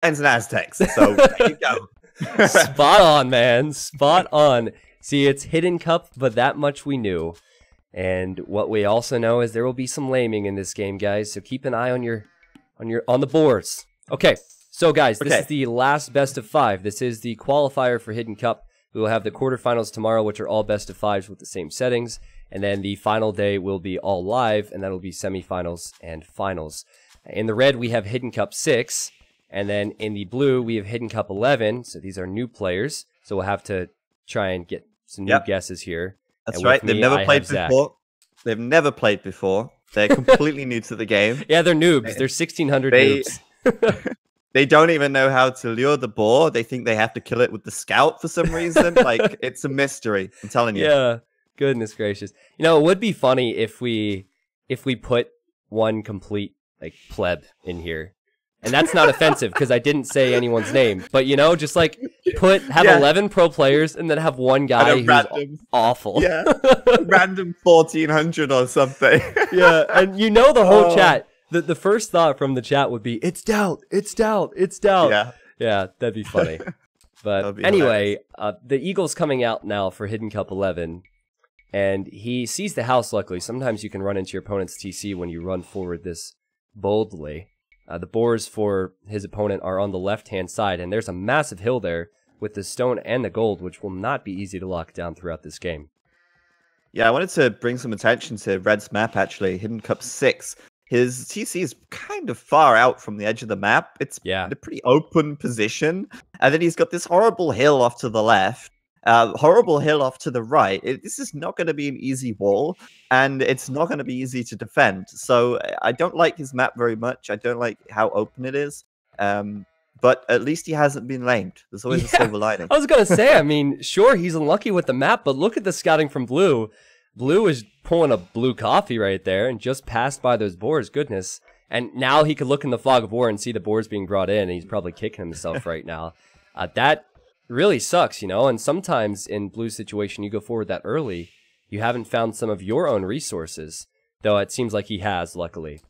and Aztecs. So there you go. Spot on, man. Spot on. See, it's Hidden Cup, but that much we knew. And what we also know is there will be some laming in this game, guys. So keep an eye on the boards. Okay, so guys, this is the last best of 5. This is the qualifier for Hidden Cup. We will have the quarterfinals tomorrow, which are all best of 5s with the same settings. And then the final day will be all live, and that will be semifinals and finals. In the red, we have Hidden Cup 6. And then in the blue, we have Hidden Cup 11. So these are new players. So we'll have to try and get some new guesses here. That's right. They've never played before. They've never played before. They're completely new to the game. Yeah, they're noobs. They're 1600 noobs. They don't even know how to lure the boar. They think they have to kill it with the scout for some reason. Like, it's a mystery. I'm telling you. Yeah. Goodness gracious. You know, it would be funny if we put one complete like pleb in here. And that's not offensive because I didn't say anyone's name. But, you know, just like have 11 pro players and then have one guy who's awful. Yeah. Random 1400 or something. Yeah. And you know the whole chat. The first thought from the chat would be, it's Daut, it's Daut, it's Daut. Yeah. Yeah, that'd be funny. But anyway, the Eagle's coming out now for Hidden Cup 11. And he sees the house, luckily. Sometimes you can run into your opponent's TC when you run forward this boldly. The boars for his opponent are on the left-hand side, and there's a massive hill there with the stone and the gold, which will not be easy to lock down throughout this game. Yeah, I wanted to bring some attention to Red's map, actually. Hidden Cup 6. His TC is kind of far out from the edge of the map. It's a pretty open position. And then he's got this horrible hill off to the left. Horrible hill off to the right. This is not going to be an easy wall, and it's not going to be easy to defend. So I don't like his map very much. I don't like how open it is. But at least he hasn't been lamed. There's always a silver lining. I was going to say, I mean, sure, he's unlucky with the map, but look at the scouting from Blue. Blue is pulling a blue coffee right there and just passed by those boars. Goodness. And now he could look in the fog of war and see the boars being brought in, and he's probably kicking himself right now. That really sucks, you know, and sometimes in Blue's situation, you go forward that early, you haven't found some of your own resources, though it seems like he has, luckily.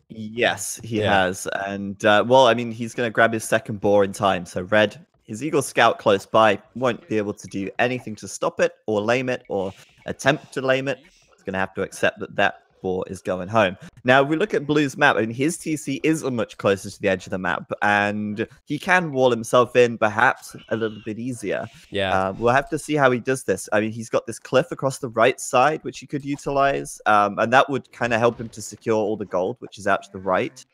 Yes, he has, and, well, I mean, he's going to grab his second boar in time, so Red, his Eagle Scout close by, won't be able to do anything to stop it, or lame it, or attempt to lame it. He's going to have to accept that that boar is going home. Now, we look at Blue's map, and his TC is much closer to the edge of the map, and he can wall himself in, perhaps, a little bit easier. Yeah. We'll have to see how he does this. I mean, he's got this cliff across the right side, which he could utilize, and that would kind of help him to secure all the gold, which is out to the right.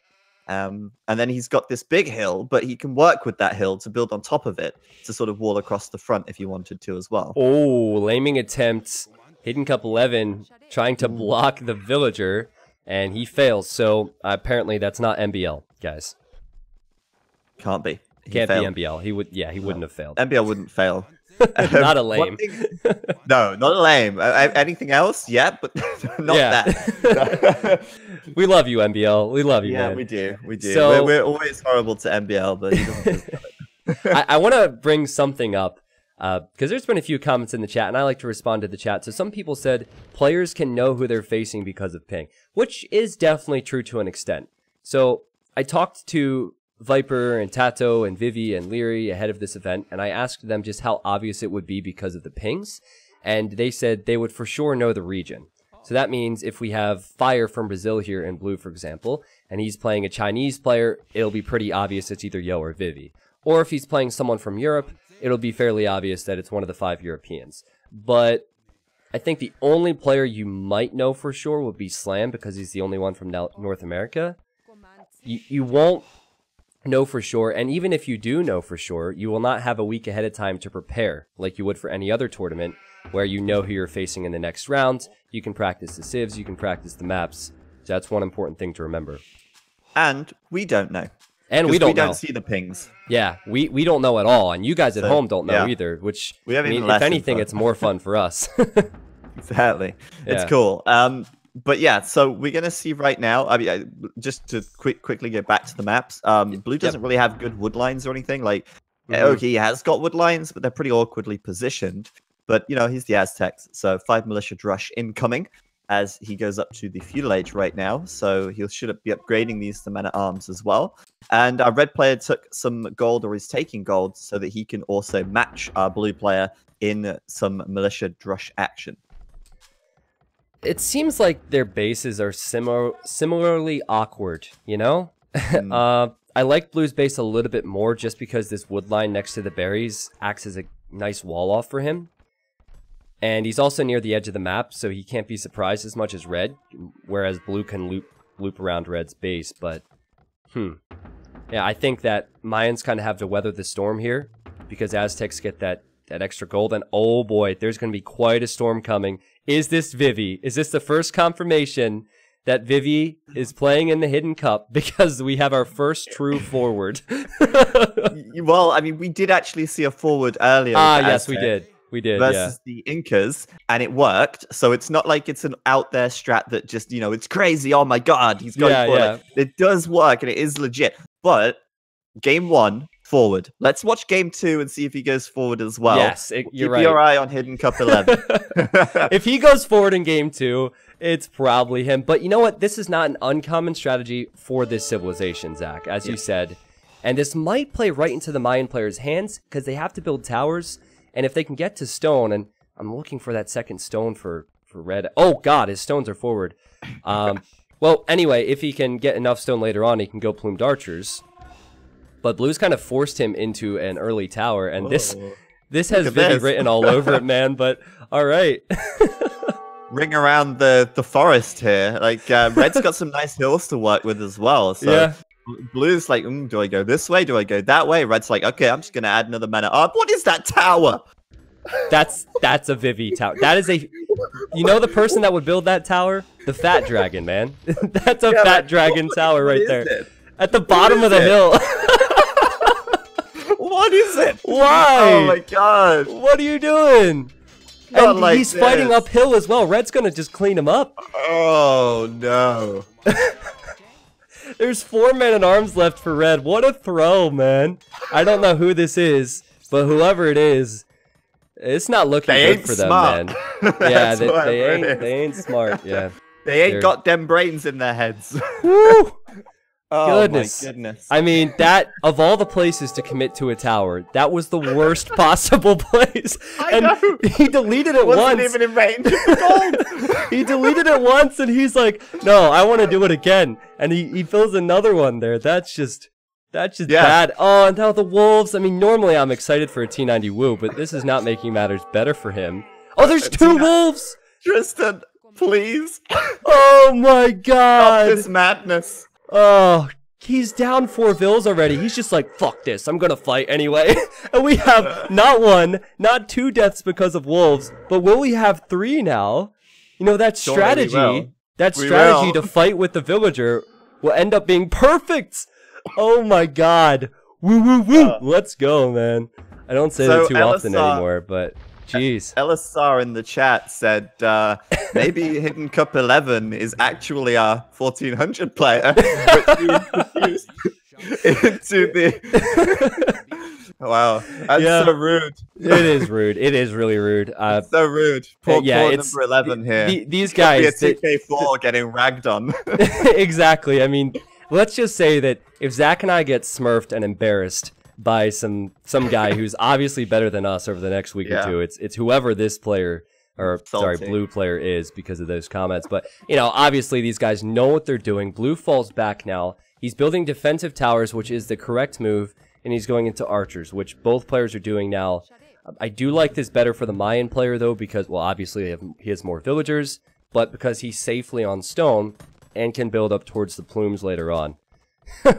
And then he's got this big hill, but he can work with that hill to build on top of it to sort of wall across the front if he wanted to as well. Oh, laming attempts. Hidden Cup 11 trying to block the villager, and he fails. So apparently that's not MBL, guys. Can't be. Can't be MBL. He would. Yeah, he wouldn't have failed. MBL wouldn't fail. Not a lame. No, not a lame. Anything else? Yeah, but not that. We love you, MBL. We love you, man. Yeah, we do. We do. So, we're always horrible to MBL, but he doesn't. I want to bring something up. Because there's been a few comments in the chat, and I like to respond to the chat. So some people said players can know who they're facing because of ping, which is definitely true to an extent. So I talked to Viper and Tatoh and Vivi and Liereyy ahead of this event, and I asked them just how obvious it would be because of the pings, and they said they would for sure know the region. So that means if we have Fire from Brazil here in Blue, for example, and he's playing a Chinese player, it'll be pretty obvious it's either Yo or Vivi. Or if he's playing someone from Europe, it'll be fairly obvious that it's one of the 5 Europeans. But I think the only player you might know for sure would be Slam, because he's the only one from North America. You won't know for sure, and even if you do know for sure, you will not have a week ahead of time to prepare, like you would for any other tournament, where you know who you're facing in the next round. You can practice the civs, you can practice the maps. So that's one important thing to remember. And we don't know. And we don't see the pings. Yeah, we don't know at all, and you guys at home don't know either, which, we have if anything, it's more fun for us. Exactly. It's cool. But yeah, so we're going to see right now, I mean, just to quickly get back to the maps, Blue doesn't really have good wood lines or anything. Like, okay, he has got wood lines, but they're pretty awkwardly positioned. But, you know, he's the Aztecs, so 5 militia rush incoming. as he goes up to the feudal age right now. So he should be upgrading these to men-at-arms as well. And our red player took some gold, or is taking gold, so that he can also match our blue player in some militia drush action. It seems like their bases are similarly awkward, you know? I like blue's base a little bit more just because this wood line next to the berries acts as a nice wall off for him. And he's also near the edge of the map, so he can't be surprised as much as red, whereas blue can loop around red's base, but yeah, I think that Mayans kind of have to weather the storm here because Aztecs get that extra gold, and oh boy, there's going to be quite a storm coming. Is this Vivi? Is this the first confirmation that Vivi is playing in the Hidden Cup because we have our first true forward? Well, I mean, we did actually see a forward earlier. Yes, we did. We did, versus the Incas, and it worked. So it's not like it's an out there strat that just, you know, it's crazy. Oh my god, he's going forward. It does work, and it is legit. But game 1, forward. Let's watch game 2 and see if he goes forward as well. Yes, you're right. Keep your eye on Hidden Cup 11. If he goes forward in game 2, it's probably him. But you know what? This is not an uncommon strategy for this civilization, Zach, as you said. And this might play right into the Mayan players' hands because they have to build towers. And if they can get to stone, and I'm looking for that second stone for red. Oh god, his stones are forward. Well, anyway, if he can get enough stone later on, he can go plumed archers. But blue's kind of forced him into an early tower, and this has Vivi written all over it, man. But all right. Ring around the forest here. Like red's got some nice hills to work with as well. So blue's like, do I go this way? Do I go that way? Red's like, okay, I'm just gonna add another mana. What is that tower? That's a Vivi tower. That is a, you know, the person that would build that tower, the fat dragon, man. That's a fat dragon tower right there, at the bottom of the hill. What is it? Why? Oh my god! What are you doing? And like he's fighting uphill as well. Red's gonna just clean him up. Oh no! There's 4 men-at-arms left for red. What a throw, man! I don't know who this is, but whoever it is, it's not looking good for them, man. Yeah, they ain't smart. Yeah, they ain't got them brains in their heads. Woo! Oh goodness. My goodness. I mean, that, of all the places to commit to a tower, that was the worst possible place. I know. He deleted it once. Wasn't even in range of the gold. He deleted it once, and he's like, no, I want to do it again. And he fills another one there. That's just bad. Oh, and now the wolves. I mean, normally I'm excited for a T90 Woo, but this is not making matters better for him. Oh, there's 2 wolves! Tristan, please. Oh my god. Stop this madness. Oh, he's down 4 vills already. He's just like, fuck this, I'm gonna fight anyway. And we have not 1, not 2 deaths because of wolves, but will we have 3 now? You know, that strategy, to fight with the villager will end up being perfect. Oh my god. Woo woo woo. Let's go, man. I don't say that too often anymore, but jeez. LSR in the chat said maybe Hidden Cup 11 is actually our 1400 player, which we introduced into the. Wow, that's so rude. It is rude. It is really rude. It's so rude. Poor number 11 here. These guys. Be a 2K4 getting ragged on. Exactly. I mean, let's just say that if Zach and I get smurfed and embarrassed by some guy who's obviously better than us over the next week or two, it's whoever this player, or sorry, blue player is, because of those comments. But you know, obviously these guys know what they're doing. Blue falls back now. He's building defensive towers, which is the correct move, and he's going into archers, which both players are doing now. I do like this better for the Mayan player though, because, well, obviously he has more villagers, but because he's safely on stone and can build up towards the plumes later on.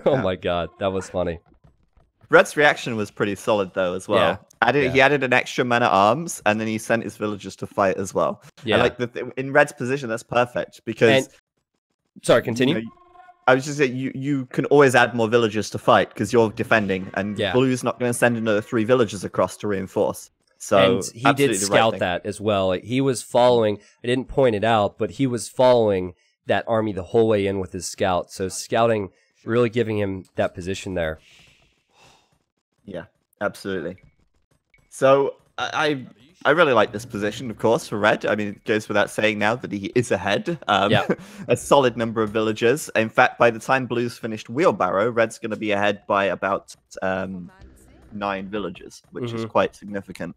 Oh my god, that was funny. Red's reaction was pretty solid though as well. He added an extra man-at-arms, and then he sent his villagers to fight as well. Yeah, and like in Red's position, that's perfect because. Sorry, continue. You know, I was just saying you can always add more villagers to fight because you're defending, and Blue's not going to send another 3 villagers across to reinforce. So and he did scout that as well. He was following. I didn't point it out, but he was following that army the whole way in with his scout. So scouting really giving him that position there. Yeah, absolutely. So I I really like this position, of course, for Red. I mean, it goes without saying now that he is ahead. A solid number of villagers. In fact, by the time Blue's finished Wheelbarrow, Red's going to be ahead by about 9 villagers, which is quite significant.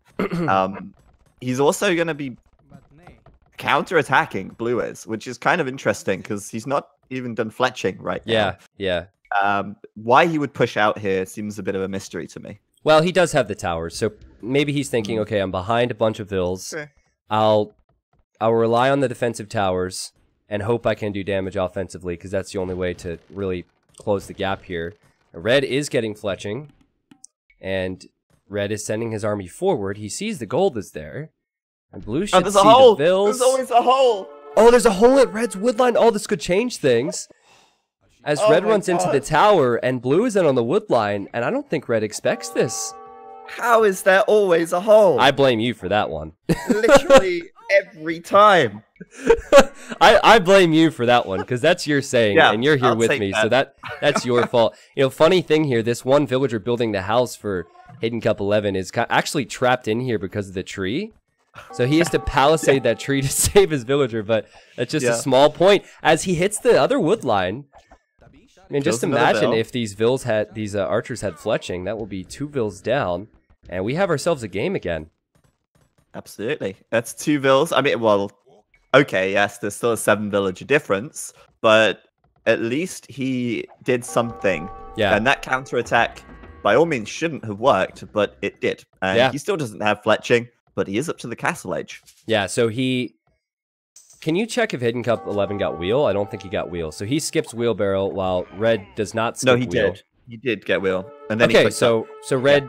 He's also going to be counter-attacking, Blue is, which is kind of interesting because he's not even done fletching right now. Yeah. Why he would push out here seems a bit of a mystery to me. Well, he does have the towers, so maybe he's thinking, okay, I'm behind a bunch of vills. Okay. I'll rely on the defensive towers and hope I can do damage offensively, because that's the only way to really close the gap here. Red is getting fletching, and Red is sending his army forward. He sees the gold is there, and Blue should see the vills. There's always a hole! Oh, there's a hole at Red's woodline. Oh, this could change things. As Red runs into the tower, and Blue is in on the woodline, and I don't think Red expects this. How is there always a hole? I blame you for that one. Literally every time. I blame you for that one, because that's your saying, and you're here with me, so that's your fault. You know, funny thing here, this one villager building the house for Hidden Cup 11 is actually trapped in here because of the tree. So he has to palisade that tree to save his villager, but that's just a small point. As he hits the other wood line, I mean, just imagine if these vills had archers had fletching. That will be 2 vills down, and we have ourselves a game again. Absolutely, that's 2 vills. I mean, well, okay, yes, there's still a 7 villager difference, but at least he did something. Yeah, and that counterattack, by all means, shouldn't have worked, but it did. And he still doesn't have fletching, but he is up to the castle edge. Yeah, so he. Can you check if Hidden Cup 11 got wheel? I don't think he got wheel. So he skips wheelbarrow while Red does not skip wheel. No, he did. He did get wheel. And then so Red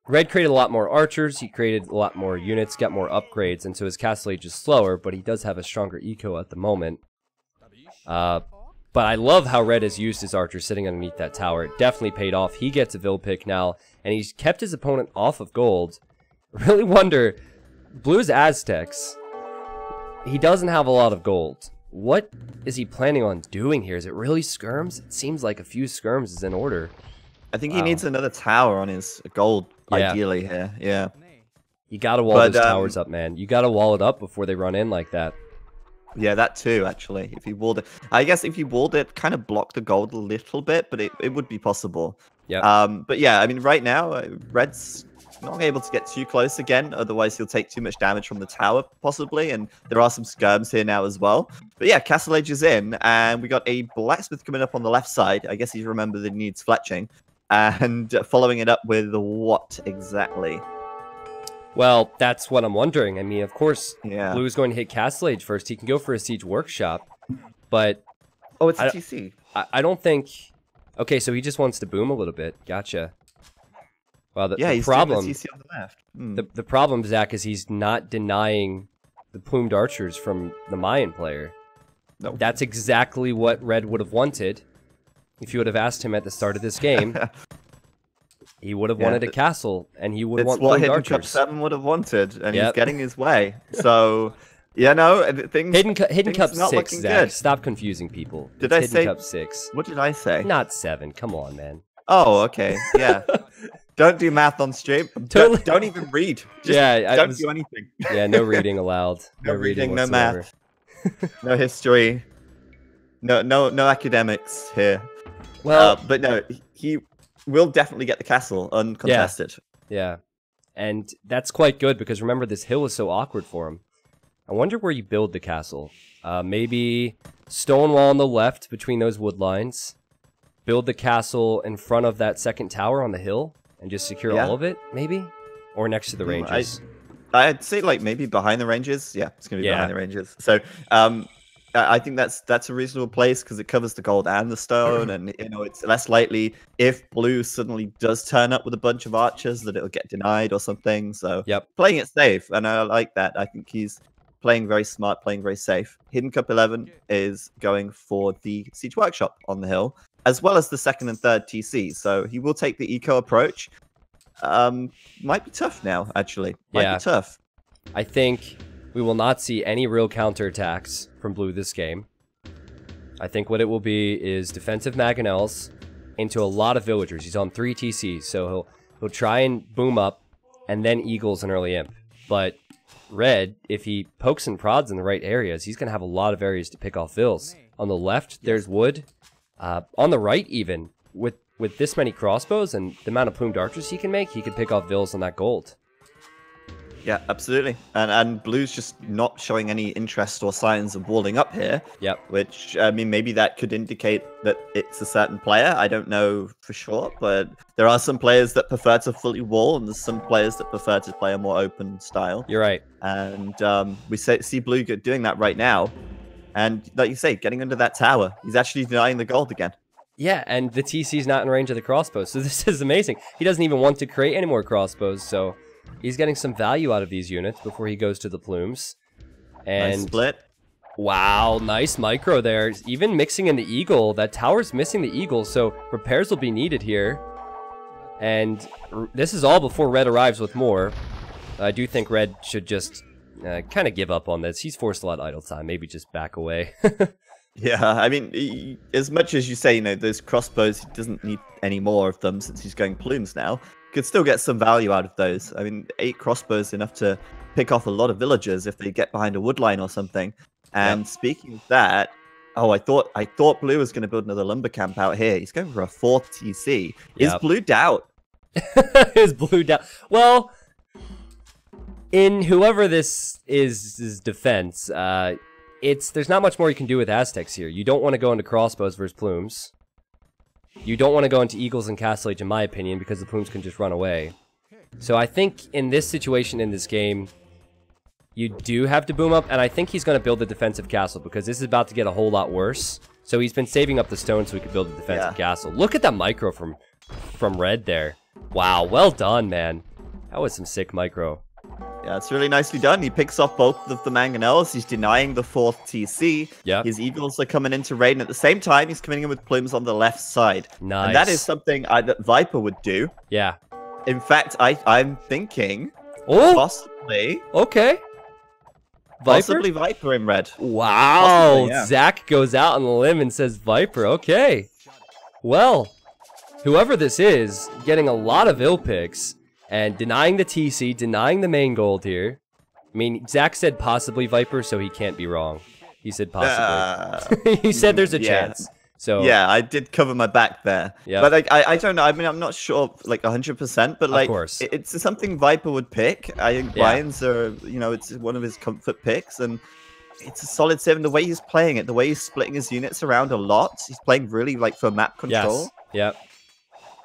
created a lot more archers. He created a lot more units, got more upgrades, and so his castle age is slower, but he does have a stronger eco at the moment. But I love how Red has used his archers sitting underneath that tower. It definitely paid off. He gets a vill pick now, and he's kept his opponent off of gold. Really wonder, Blue's Aztecs... He doesn't have a lot of gold. What is he planning on doing here? Is it really skirms? It seems like a few skirms is in order. I think he needs another tower on his gold, ideally, here. Yeah. You gotta wall those towers up, man. You gotta wall it up before they run in like that. Yeah, that too, actually. If he walled it... I guess if he walled it, kind of blocked the gold a little bit, but it would be possible. Yeah. But yeah, I mean, right now, Red's not able to get too close again, otherwise he'll take too much damage from the tower, possibly, and there are some skirms here now as well. But yeah, Castle Age is in, and we got a blacksmith coming up on the left side. I guess he's remembered that he needs fletching, and following it up with what exactly? Well, that's what I'm wondering. I mean, of course, Blue's going to hit Castle Age first. He can go for a Siege Workshop, but... Oh, it's a TC. I don't think... Okay, so he just wants to boom a little bit. Gotcha. Well, the problem, doing the TC on the left. The problem, Zach, is he's not denying the plumed archers from the Mayan player. No. That's exactly what Red would have wanted. If you would have asked him at the start of this game, he would have wanted a castle, and he would want plumed archers. It's what Hidden Cup 7 would have wanted, and he's getting his way. So, you know, Hidden Cup 6, Zach. Good. Stop confusing people. Did I say Hidden Cup 6? What did I say? Not 7. Come on, man. Oh, okay. Yeah. Don't do math on stream. Totally. Don't even read. Just don't do anything. Yeah, no reading allowed. No reading, no math. No history. No academics here. Well, but no, he will definitely get the castle uncontested. Yeah. And that's quite good because remember, this hill is so awkward for him. I wonder where you build the castle. Maybe stone wall on the left between those wood lines. Build the castle in front of that second tower on the hill. And just secure all of it, maybe? Or next to the ranges? I'd say, like, maybe behind the ranges. Yeah, it's going to be behind the ranges. So, I think that's a reasonable place because it covers the gold and the stone. And, you know, it's less likely if Blue suddenly does turn up with a bunch of archers that it'll get denied or something. So, playing it safe. And I like that. I think he's playing very smart, playing very safe. Hidden Cup 11 is going for the Siege Workshop on the hill, as well as the second and third TC. So he will take the eco approach. Might be tough now, actually. Might be tough. I think we will not see any real counterattacks from Blue this game. I think what it will be is defensive mangonels into a lot of villagers. He's on 3 TCs, so he'll try and boom up, and then Eagles and early imp. But red, if he pokes and prods in the right areas, he's going to have a lot of areas to pick off vills. On the left, there's wood. On the right, even, with this many crossbows and the amount of plumed archers he can make, he can pick off vills on that gold. Yeah, absolutely. And blue's just not showing any interest or signs of walling up here. Yep. Which, I mean, maybe that could indicate that it's a certain player. I don't know for sure, but there are some players that prefer to fully wall, and there's some players that prefer to play a more open style. You're right. And we see blue doing that right now. And like you say, getting under that tower, he's actually denying the gold again. Yeah, and the TC's not in range of the crossbows, so this is amazing. He doesn't even want to create any more crossbows, so he's getting some value out of these units before he goes to the plumes. And nice split. Wow, nice micro there. Even mixing in the eagle. That tower's missing the eagle, so repairs will be needed here. And this is all before red arrives with more. I do think red should just kind of give up on this. He's forced a lot of idle time. Maybe just back away. Yeah, I mean, as much as you say, you know, those crossbows, he doesn't need any more of them since he's going plumes now. Could still get some value out of those. I mean, 8 crossbows enough to pick off a lot of villagers if they get behind a wood line or something. And speaking of that, oh, I thought blue was going to build another lumber camp out here. He's going for a 4th TC. Is blue Daut? Is blue Daut? Well, in whoever this is defense, there's not much more you can do with Aztecs here. You don't want to go into crossbows versus plumes. You don't want to go into eagles and castle age, in my opinion, because the plumes can just run away. So I think in this situation in this game, you do have to boom up, and I think he's going to build a defensive castle because this is about to get a whole lot worse. So he's been saving up the stone so he could build a defensive castle. Look at that micro from red there. Wow, well done, man. That was some sick micro. Yeah, it's really nicely done. He picks off both of the mangonels. He's denying the 4th TC. Yeah. His eagles are coming into raid, and at the same time, he's coming in with plumes on the left side. Nice. And that is something that Viper would do. Yeah. In fact, I'm thinking possibly. Okay. Possibly Viper in red. Wow. Possibly, yeah. Zach goes out on the limb and says Viper. Okay. Well, whoever this is, getting a lot of ill picks. And denying the TC, denying the main gold here. I mean, Zach said possibly Viper, so he can't be wrong. He said possibly. He said there's a chance. So yeah, I did cover my back there. Yeah. But like, I don't know. I mean, I'm not sure like 100%, but like, it's something Viper would pick. I think Brian's it's one of his comfort picks, and it's a solid 7. The way he's playing it, the way he's splitting his units around a lot, he's playing really like for map control. Yes.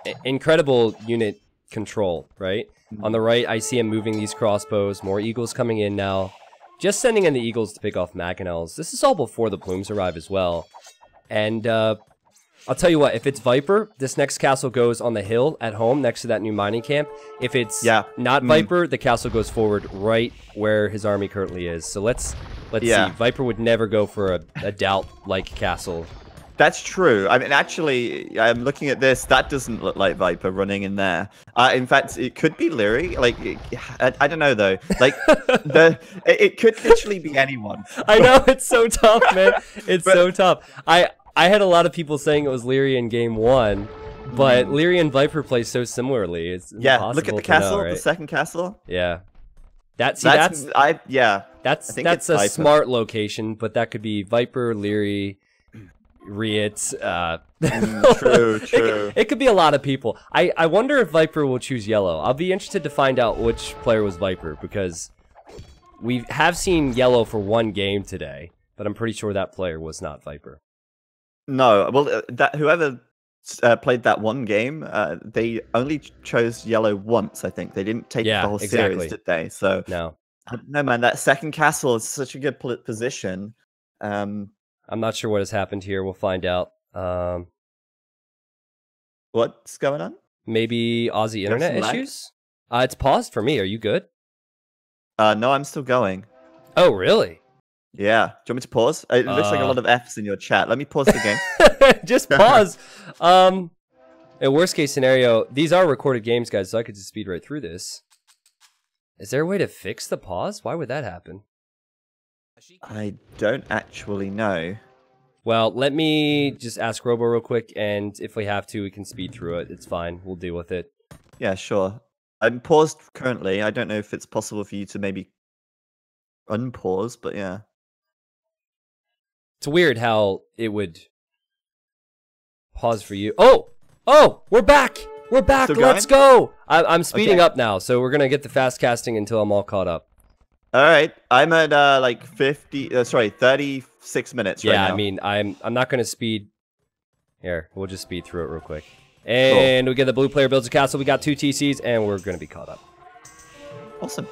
Yep. Incredible unit control, right? On the right, I see him moving these crossbows. More eagles coming in now. Just sending in the eagles to pick off mangonels. This is all before the plumes arrive as well. And I'll tell you what, if it's Viper, this next castle goes on the hill at home next to that new mining camp. If it's not Viper, the castle goes forward right where his army currently is. So let's see. Viper would never go for a Daut-like castle. That's true. I mean, actually, I'm looking at this. That doesn't look like Viper running in there. In fact, it could be Liereyy. Like, I don't know though. Like, it could literally be anyone. I know, it's so tough, man. It's so tough. I had a lot of people saying it was Liereyy in game 1, but Liereyy and Viper play so similarly. It's impossible look at the castle, to know, right? The second castle. Yeah. That's a Viper. Smart location, but that could be Viper, Liereyy, Riut. True. It could be a lot of people. I wonder if Viper will choose yellow. I'll be interested to find out which player was Viper, because we have seen yellow for 1 game today, but I'm pretty sure that player was not Viper. No, well, whoever played that 1 game, they only chose yellow once, I think. They didn't take the whole series, did they? So no. I don't know, man. That second castle is such a good position. I'm not sure what has happened here. We'll find out. What's going on? Maybe Aussie internet issues? It's paused for me. Are you good? No, I'm still going. Oh, really? Yeah. Do you want me to pause? It looks like a lot of F's in your chat. Let me pause the game. Just pause. In worst case scenario, these are recorded games, guys, so I could just speed right through this. Is there a way to fix the pause? Why would that happen? I don't actually know. Well, let me just ask Robo real quick, and if we have to, we can speed through it. It's fine. We'll deal with it. Yeah, sure. I'm paused currently. I don't know if it's possible for you to maybe unpause, but yeah. It's weird how it would pause for you. Oh, we're back. We're back. Let's go. I'm speeding up now, so we're gonna get the fast casting until I'm all caught up. All right, I'm at like 36 minutes right now. Yeah, I mean, I'm not gonna speed. Here, we'll just speed through it real quick. And we get the blue player builds a castle. We got 2 TCs, and we're gonna be caught up. Awesome.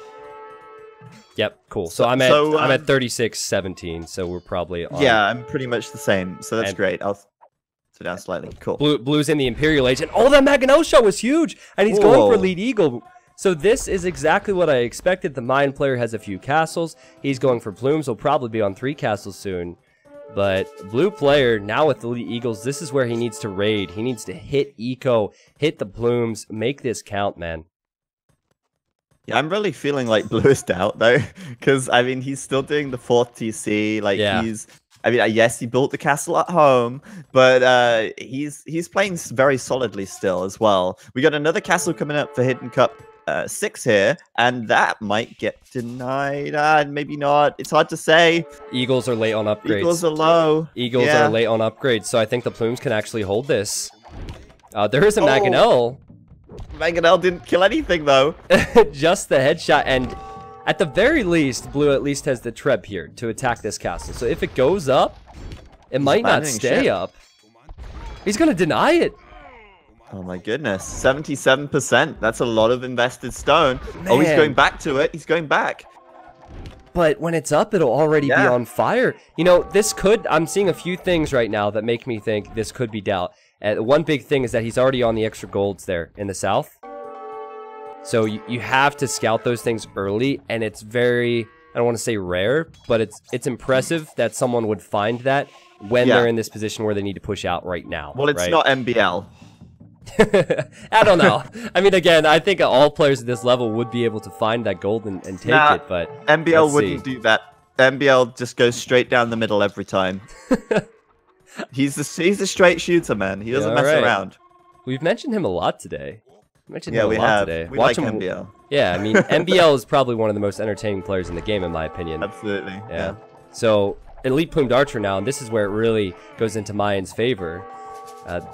Yep, cool. So I'm at 36-17, so we're probably on. Yeah, I'm pretty much the same. So that's great. I'll sit down slightly. Cool. Blue's in the Imperial Age, and that Magano shot was huge, and he's going for Lead Eagle. So this is exactly what I expected. The Mayan player has a few castles. He's going for plumes. He'll probably be on 3 castles soon. But blue player, now with the Lead Eagles, this is where he needs to raid. He needs to hit eco, hit the plumes, make this count, man. Yeah, I'm really feeling like blue is Daut, though. Because, I mean, he's still doing the 4th TC. Like, I mean, yes, he built the castle at home, but he's playing very solidly still as well. We got another castle coming up for Hidden Cup 6 here, and that might get denied. Maybe not. It's hard to say. Eagles are late on upgrades. Eagles are low. Eagles are late on upgrades, so I think the plumes can actually hold this. There is a Mangonel. Mangonel didn't kill anything, though. Just the headshot, and at the very least, blue at least has the Treb here to attack this castle. So if it goes up, it might not stay up. He's going to deny it. Oh my goodness, 77%. That's a lot of invested stone. Man. Oh, he's going back to it. He's going back. But when it's up, it'll already be on fire. You know, this could... I'm seeing a few things right now that make me think this could be Daut. One big thing is that he's already on the extra golds there in the south. So you have to scout those things early, and it's very... I don't want to say rare, but it's impressive that someone would find that when they're in this position where they need to push out right now. Well, it's not MBL. I don't know. I mean, again, I think all players at this level would be able to find that gold and take it, but MBL wouldn't do that. MBL just goes straight down the middle every time. he's a straight shooter, man. He doesn't mess around. We've mentioned him a lot today. We have. We like MBL. Yeah, I mean, MBL is probably one of the most entertaining players in the game, in my opinion. Absolutely. Yeah. So, Elite Plumed Archer now, and this is where it really goes into Mayan's favor.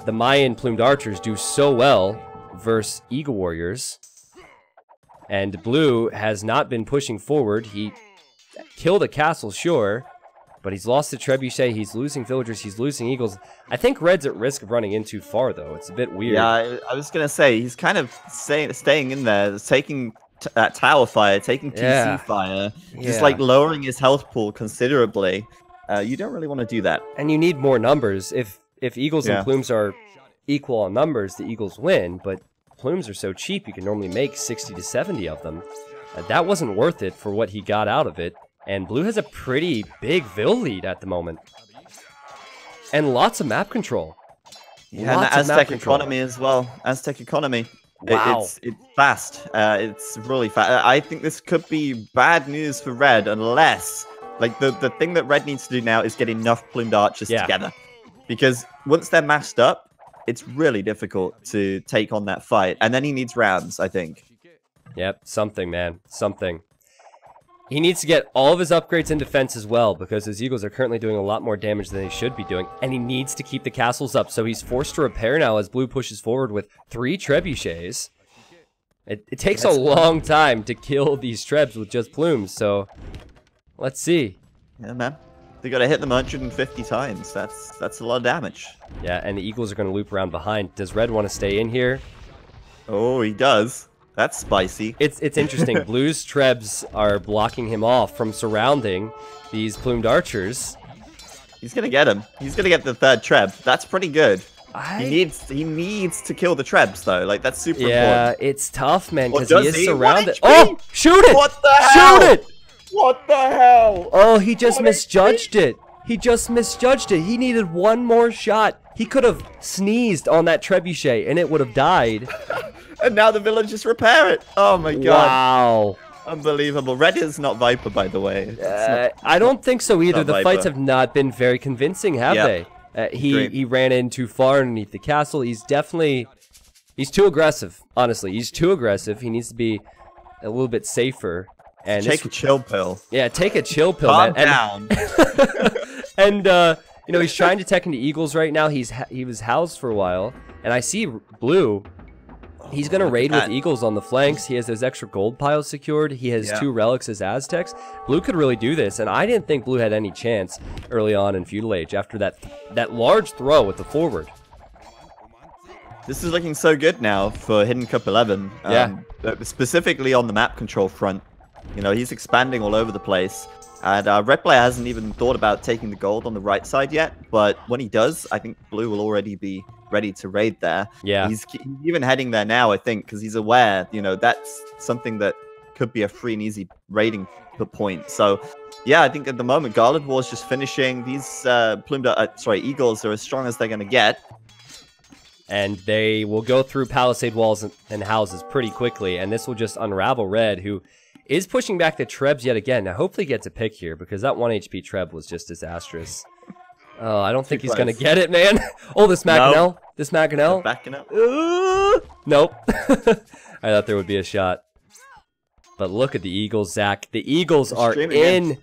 The Mayan Plumed Archers do so well versus Eagle Warriors. And blue has not been pushing forward. He killed a castle, sure, but he's lost the Trebuchet, he's losing villagers, he's losing eagles. I think red's at risk of running in too far, though. It's a bit weird. Yeah, I was going to say, he's kind of staying in there, taking that tower fire, taking TC fire, just like lowering his health pool considerably. You don't really want to do that. And you need more numbers. If eagles and plumes are equal on numbers, the eagles win, but plumes are so cheap, you can normally make 60 to 70 of them. That wasn't worth it for what he got out of it, and blue has a pretty big Vill lead at the moment. And lots of map control. Yeah, and the Aztec economy as well. Aztec economy. Wow. It's fast. It's really fast. I think this could be bad news for red unless, like, the thing that red needs to do now is get enough plumed archers together. Because once they're massed up, it's really difficult to take on that fight. And then he needs rounds, I think. Yep, something, man. Something. He needs to get all of his upgrades in defense as well, because his eagles are currently doing a lot more damage than they should be doing. And he needs to keep the castles up, so he's forced to repair now as blue pushes forward with 3 trebuchets. It takes a long time to kill these trebs with just plumes, so let's see. Yeah, man. They gotta hit them 150 times. That's a lot of damage. Yeah, and the eagles are gonna loop around behind. Does red want to stay in here? Oh, he does. That's spicy. It's interesting. Blue's trebs are blocking him off from surrounding these plumed archers. He's gonna get him. He's gonna get the 3rd treb. That's pretty good. He needs to kill the trebs though. Like, that's super important. Yeah, it's tough, man, because he is surrounded. Oh, shoot it! What the hell? Shoot it! What the hell? Oh, he just misjudged it. He just misjudged it. He needed one more shot. He could have sneezed on that trebuchet and it would have died. And now the villagers repair it. Oh my god. Wow. Unbelievable. Red is not Viper, by the way. I don't think so either. The fights have not been very convincing, have they? He ran in too far underneath the castle. He's definitely He's too aggressive, honestly. He's too aggressive. He needs to be a little bit safer. And take a chill pill. Yeah, take a chill pill, Calm man. down. And you know, he's trying to tech into Eagles right now. He was housed for a while, and I see Blue. He's going to raid with Eagles on the flanks. He has those extra gold piles secured. He has 2 relics as Aztecs. Blue could really do this, and I didn't think Blue had any chance early on in Feudal Age after that large throw with the forward. This is looking so good now for Hidden Cup 11. Specifically on the map control front. You know, he's expanding all over the place. And Red Player hasn't even thought about taking the gold on the right side yet. But when he does, I think Blue will already be ready to raid there. Yeah. He's even heading there now, I think, because he's aware, you know, that's something that could be a free and easy raiding point. So, yeah, I think at the moment, Garland War's just finishing. These Eagles are as strong as they're going to get. And they will go through palisade walls and houses pretty quickly. And this will just unravel Red, who is pushing back the Trebs yet again. Now, hopefully he gets a pick here, because that 1 HP Treb was just disastrous. Oh, I don't think he's going to get it, man. Oh, this Maganel. No. This Maganel. Backing up. Nope. I thought there would be a shot. But look at the Eagles, Zach. The Eagles are in.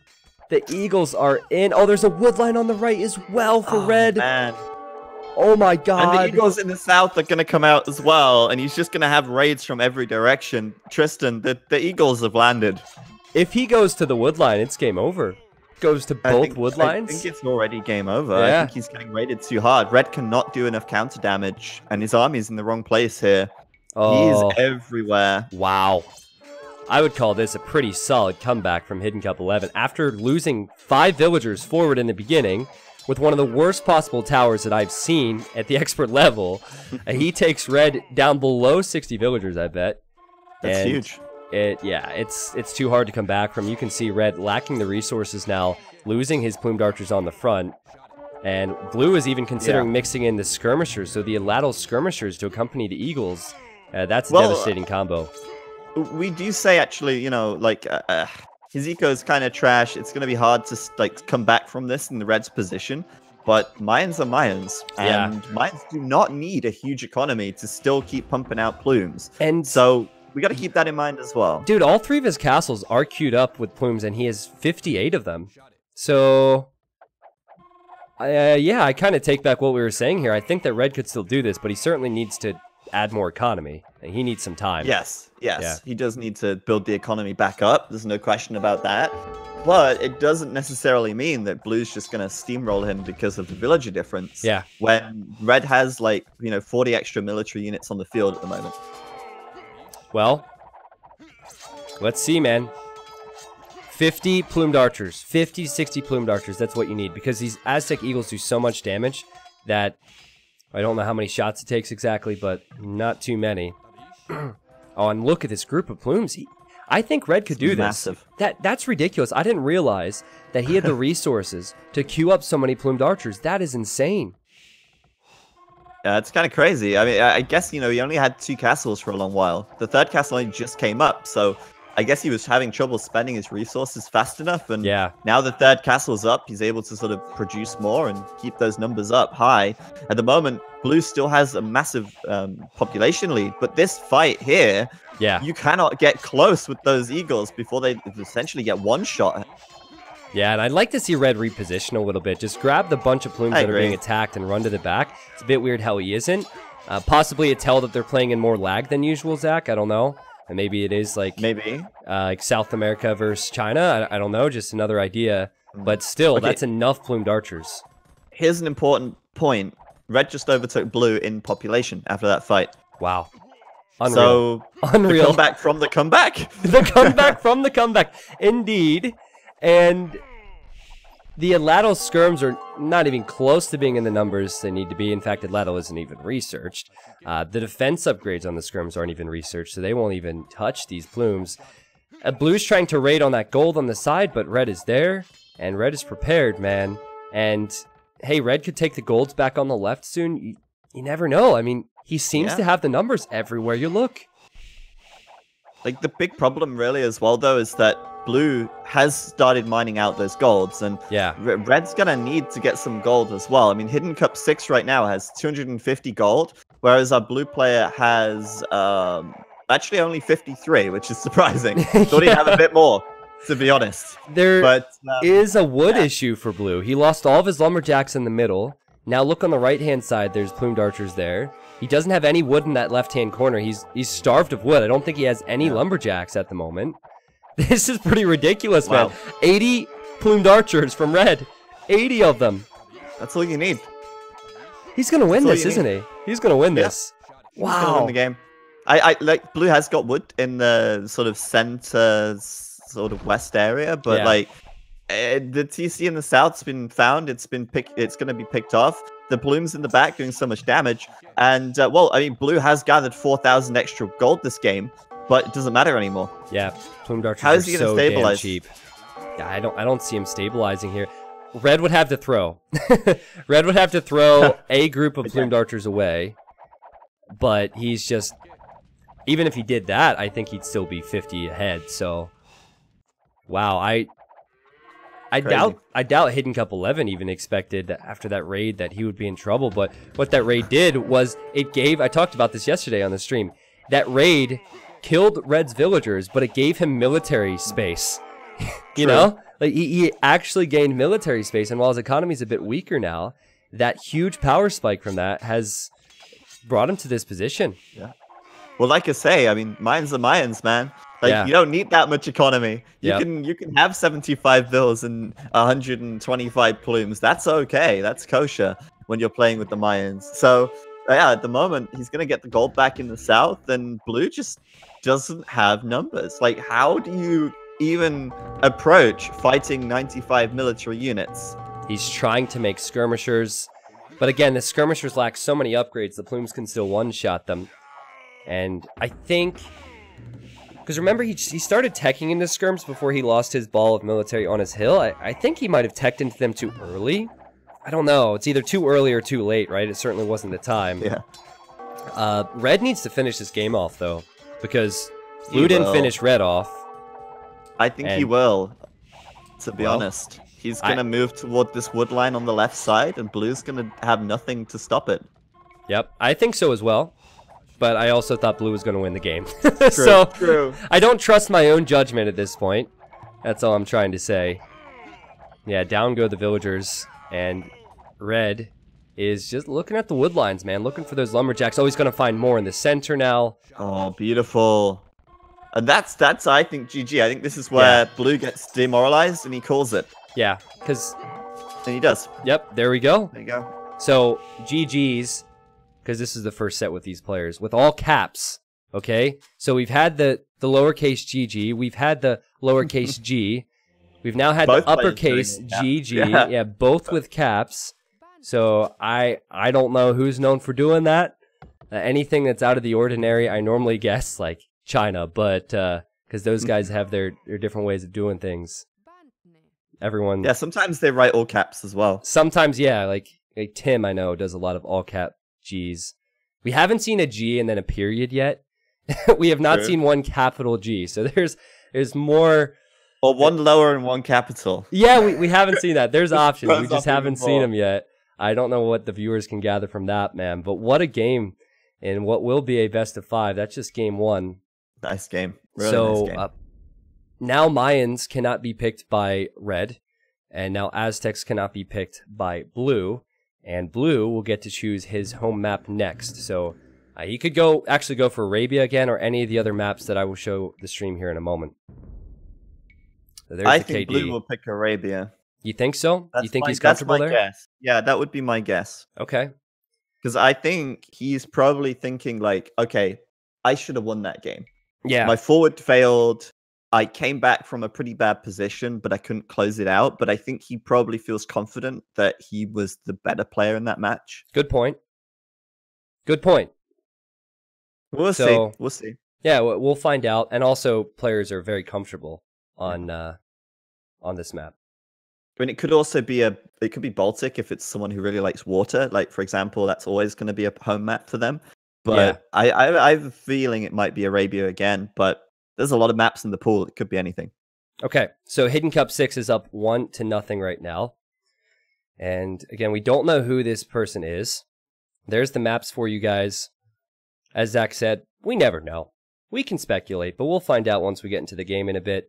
The Eagles are in. Oh, there's a woodline on the right as well for Red. Man. Oh my god. And the Eagles in the south are going to come out as well, and he's just going to have raids from every direction. Tristan, the Eagles have landed. If he goes to the woodline, it's game over. Goes to both woodlines. I think it's already game over. Yeah. I think he's getting raided too hard. Red cannot do enough counter damage, and his army's in the wrong place here. Oh. He's everywhere. Wow. I would call this a pretty solid comeback from Hidden Cup 11. After losing 5 villagers forward in the beginning, with one of the worst possible towers that I've seen at the expert level, he takes Red down below 60 villagers, I bet. That's huge. It's too hard to come back from. You can see Red lacking the resources now, losing his plumed archers on the front. And Blue is even considering mixing in the skirmishers, so the Aladdle skirmishers to accompany the Eagles. That's a devastating combo. We do say, actually, you know, like, his eco is kind of trash. It's going to be hard to, like, come back from this in the Red's position. But Mayans are Mayans. And Mayans do not need a huge economy to still keep pumping out plumes. And so we got to keep that in mind as well. Dude, all 3 of his castles are queued up with plumes, and he has 58 of them. So, yeah, I kind of take back what we were saying here. I think that Red could still do this, but he certainly needs to add more economy. And he needs some time. Yes. He does need to build the economy back up. There's no question about that. But it doesn't necessarily mean that Blue's just going to steamroll him because of the villager difference. Yeah. When Red has, like, you know, 40 extra military units on the field at the moment. Well, let's see, man. 50 plumed archers. 50, 60 plumed archers. That's what you need. Because these Aztec Eagles do so much damage that I don't know how many shots it takes exactly, but not too many. Oh, and look at this group of plumes. I think Red could do this. Massive. That's ridiculous. I didn't realize that he had the resources to queue up so many plumed archers. That is insane. Yeah, it's kind of crazy. I mean, I guess, you know, he only had 2 castles for a long while. The 3rd castle only just came up, so I guess he was having trouble spending his resources fast enough. And now the 3rd castle's up, he's able to sort of produce more and keep those numbers up high. At the moment, Blue still has a massive population lead, but this fight here, you cannot get close with those Eagles before they essentially get one shot. Yeah, and I'd like to see Red reposition a little bit. Just grab the bunch of plumes that are being attacked and run to the back. It's a bit weird how he isn't. Possibly a tell that they're playing in more lag than usual, Zach. I don't know. And maybe it is like like South America versus China. I don't know. Just another idea. But still, that's enough plumed archers. Here's an important point. Red just overtook Blue in population after that fight. Wow. Unreal. So, unreal. The comeback from the comeback. The comeback from the comeback. Indeed. And the Aladdle skirms are not even close to being in the numbers they need to be. In fact, Aladdle isn't even researched. The defense upgrades on the skirms aren't even researched, so they won't even touch these plumes. Blue's trying to raid on that gold on the side, but Red is there, and Red is prepared, man. And, hey, Red could take the golds back on the left soon. You never know. I mean, he seems to have the numbers everywhere you look. Like, the big problem really as well, though, is that Blue has started mining out those golds, and Red's gonna need to get some gold as well. I mean, Hidden Cup 6 right now has 250 gold, whereas our blue player has actually only 53, which is surprising. Thought he'd have a bit more, to be honest. There is a wood issue for blue. He lost all of his lumberjacks in the middle. Now look on the right-hand side. There's plumed archers there. He doesn't have any wood in that left-hand corner. He's starved of wood. I don't think he has any lumberjacks at the moment. This is pretty ridiculous, man. 80 plumed archers from red. 80 of them. That's all you need. He's gonna win this, isn't he? He's gonna win this. Wow. He's gonna win the game. I like blue has got wood in the sort of center, sort of west area, but like the TC in the south's been found. It's been picked. It's gonna be picked off. The blooms in the back doing so much damage, and well, I mean, blue has gathered 4,000 extra gold this game, but it doesn't matter anymore. Yeah, plumed archers How is he gonna so stabilize? Damn cheap. Yeah, I don't see him stabilizing here. Red would have to throw. Red would have to throw a group of plumed archers away, but he's just. Even if he did that, I think he'd still be 50 ahead. So, wow, I doubt HiddenCup 11 even expected after that raid that he would be in trouble. But what that raid did was it gave. I talked about this yesterday on the stream. That raid killed Red's villagers, but it gave him military space. You know, like he actually gained military space, and while his economy's a bit weaker now, that huge power spike from that has brought him to this position. Yeah. Well, like I say, I mean, Mayans are Mayans, man. Like you don't need that much economy. You can have 75 bills and 125 plumes. That's okay. That's kosher when you're playing with the Mayans. So yeah, at the moment he's gonna get the gold back in the south, and blue just doesn't have numbers. Like, how do you even approach fighting 95 military units? He's trying to make skirmishers, but again, the skirmishers lack so many upgrades. The plumes can still one-shot them. And I think, because remember, he started teching into skirms before he lost his ball of military on his hill. I think he might have teched into them too early. I don't know. It's either too early or too late, right? It certainly wasn't the time. Yeah. Red needs to finish this game off, though, because blue didn't finish red off. I think he will, to be honest. He's going to move toward this wood line on the left side, and blue's going to have nothing to stop it. Yep, I think so as well. But I also thought blue was going to win the game. True. I don't trust my own judgment at this point. That's all I'm trying to say. Yeah, down go the villagers. And red is just looking at the wood lines, man. Looking for those lumberjacks. Always going to find more in the center now. Oh, beautiful. And that's I think, GG. I think this is where blue gets demoralized and he calls it. Yeah, because... And he does. Yep, there we go. There you go. So, GG's... because this is the first set with these players, with all caps, okay? So we've had the lowercase GG, we've had the lowercase G, we've now had the uppercase GG, yeah, both with caps. So I don't know who's known for doing that. Anything that's out of the ordinary, I normally guess, like China, but because those guys have their different ways of doing things. Everyone... Yeah, sometimes they write all caps as well. Sometimes, yeah, like Tim, I know, does a lot of all cap G's. We haven't seen a G and then a period yet. We have not seen one capital G. So there's more. Or one lower and one capital. Yeah, we haven't seen that. There's options. We just haven't seen them yet. I don't know what the viewers can gather from that, man. But what a game in what will be a best of 5. That's just game 1. Nice game. Really nice game. Now Mayans cannot be picked by red. And now Aztecs cannot be picked by blue. And blue will get to choose his home map next. So he could actually go for Arabia again, or any of the other maps that I will show the stream here in a moment. So I think blue will pick Arabia. You think so? You think he's comfortable there? That's my guess. Yeah, that would be my guess. Okay. Because I think he's probably thinking like, okay, I should have won that game. Yeah. My forward failed. I came back from a pretty bad position, but I couldn't close it out. But I think he probably feels confident that he was the better player in that match. Good point. Good point. We'll see. We'll see. Yeah, we'll find out. And also, players are very comfortable on this map. I mean, it could also be it could be Baltic if it's someone who really likes water. Like, for example, that's always going to be a home map for them. But I have a feeling it might be Arabia again, but there's a lot of maps in the pool. It could be anything. Okay, so HiddenCup 6 is up 1-0 right now. And again, we don't know who this person is. there's the maps for you guys. As Zach said, we never know. We can speculate, but we'll find out once we get into the game in a bit.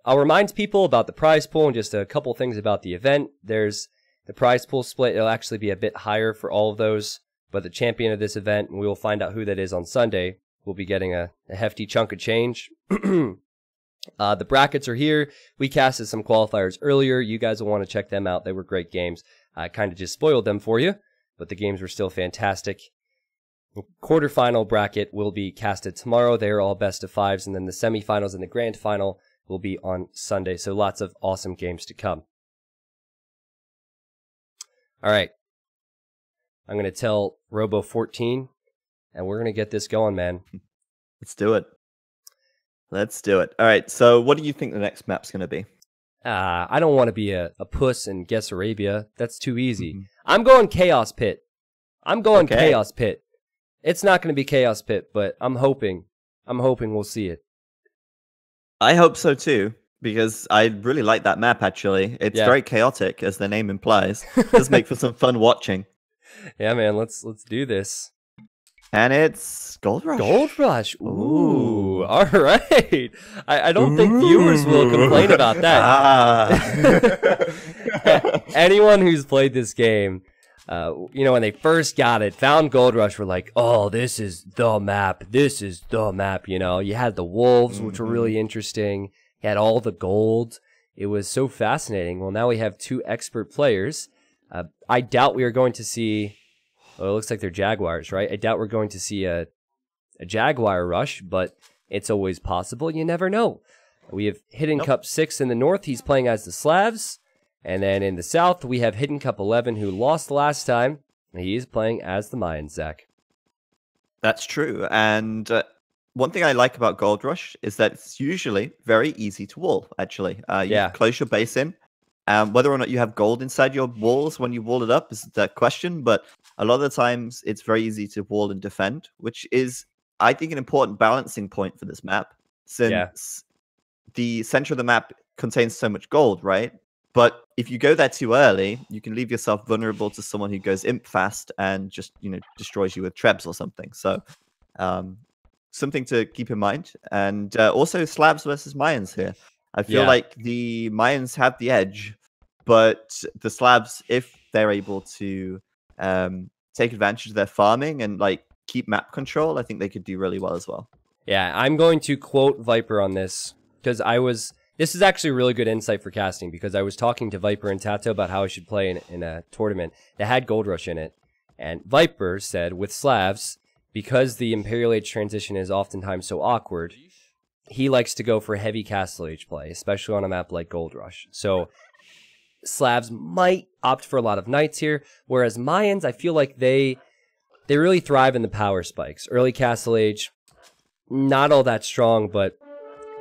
I'll remind people about the prize pool and just a couple things about the event. There's the prize pool split. It'll actually be a bit higher for all of those, but the champion of this event, and we will find out who that is on Sunday, will be getting a hefty chunk of change. The brackets are here. We casted some qualifiers earlier. You guys will want to check them out. They were great games. I kind of just spoiled them for you, but the games were still fantastic. The quarterfinal bracket will be casted tomorrow. They are all best of fives, and then the semifinals and the grand final will be on Sunday. So lots of awesome games to come. All right. I'm going to tell Robo14, and we're going to get this going, man. Let's do it. Let's do it. All right, so what do you think the next map's going to be? I don't want to be a puss and guess Arabia. That's too easy. I'm going Chaos Pit. I'm going Chaos Pit. It's not going to be Chaos Pit, but I'm hoping we'll see it. I hope so too, because I really like that map, actually. It's very chaotic, as the name implies. It does make for some fun watching. Yeah, man, let's do this. And it's Gold Rush. Gold Rush. Ooh. All right. I don't think viewers will complain about that. Anyone who's played this game, you know, when they first got it, found Gold Rush, were like, oh, this is the map. This is the map, you know. You had the wolves, which were really interesting. You had all the gold. It was so fascinating. Well, now we have two expert players. I doubt we are going to see... Well, it looks like they're Jaguars, right? I doubt we're going to see a Jaguar rush, but it's always possible. You never know. We have HiddenCup 6 in the north. He's playing as the Slavs. And then in the south, we have HiddenCup 11, who lost last time. He is playing as the Mayans, Zach. That's true. And one thing I like about Gold Rush is that it's usually very easy to wall, actually. You close your base in. Whether or not you have gold inside your walls when you wall it up is the question, but a lot of the times it's very easy to wall and defend, which is, I think, an important balancing point for this map, since the center of the map contains so much gold, right? But if you go there too early, you can leave yourself vulnerable to someone who goes imp fast and just, you know, destroys you with trebs or something. So something to keep in mind. And also Slavs versus Mayans here. I feel like the Mayans have the edge, but the Slavs, if they're able to take advantage of their farming and like keep map control, I think they could do really well as well. Yeah, I'm going to quote Viper on this, because this is actually really good insight for casting, because I was talking to Viper and Tatoh about how I should play in a tournament that had Gold Rush in it. And Viper said, with Slavs, because the Imperial Age transition is oftentimes so awkward, he likes to go for heavy Castle Age play, especially on a map like Gold Rush. So Slavs might opt for a lot of Knights here, whereas Mayans, I feel like they really thrive in the power spikes. Early Castle Age, not all that strong, but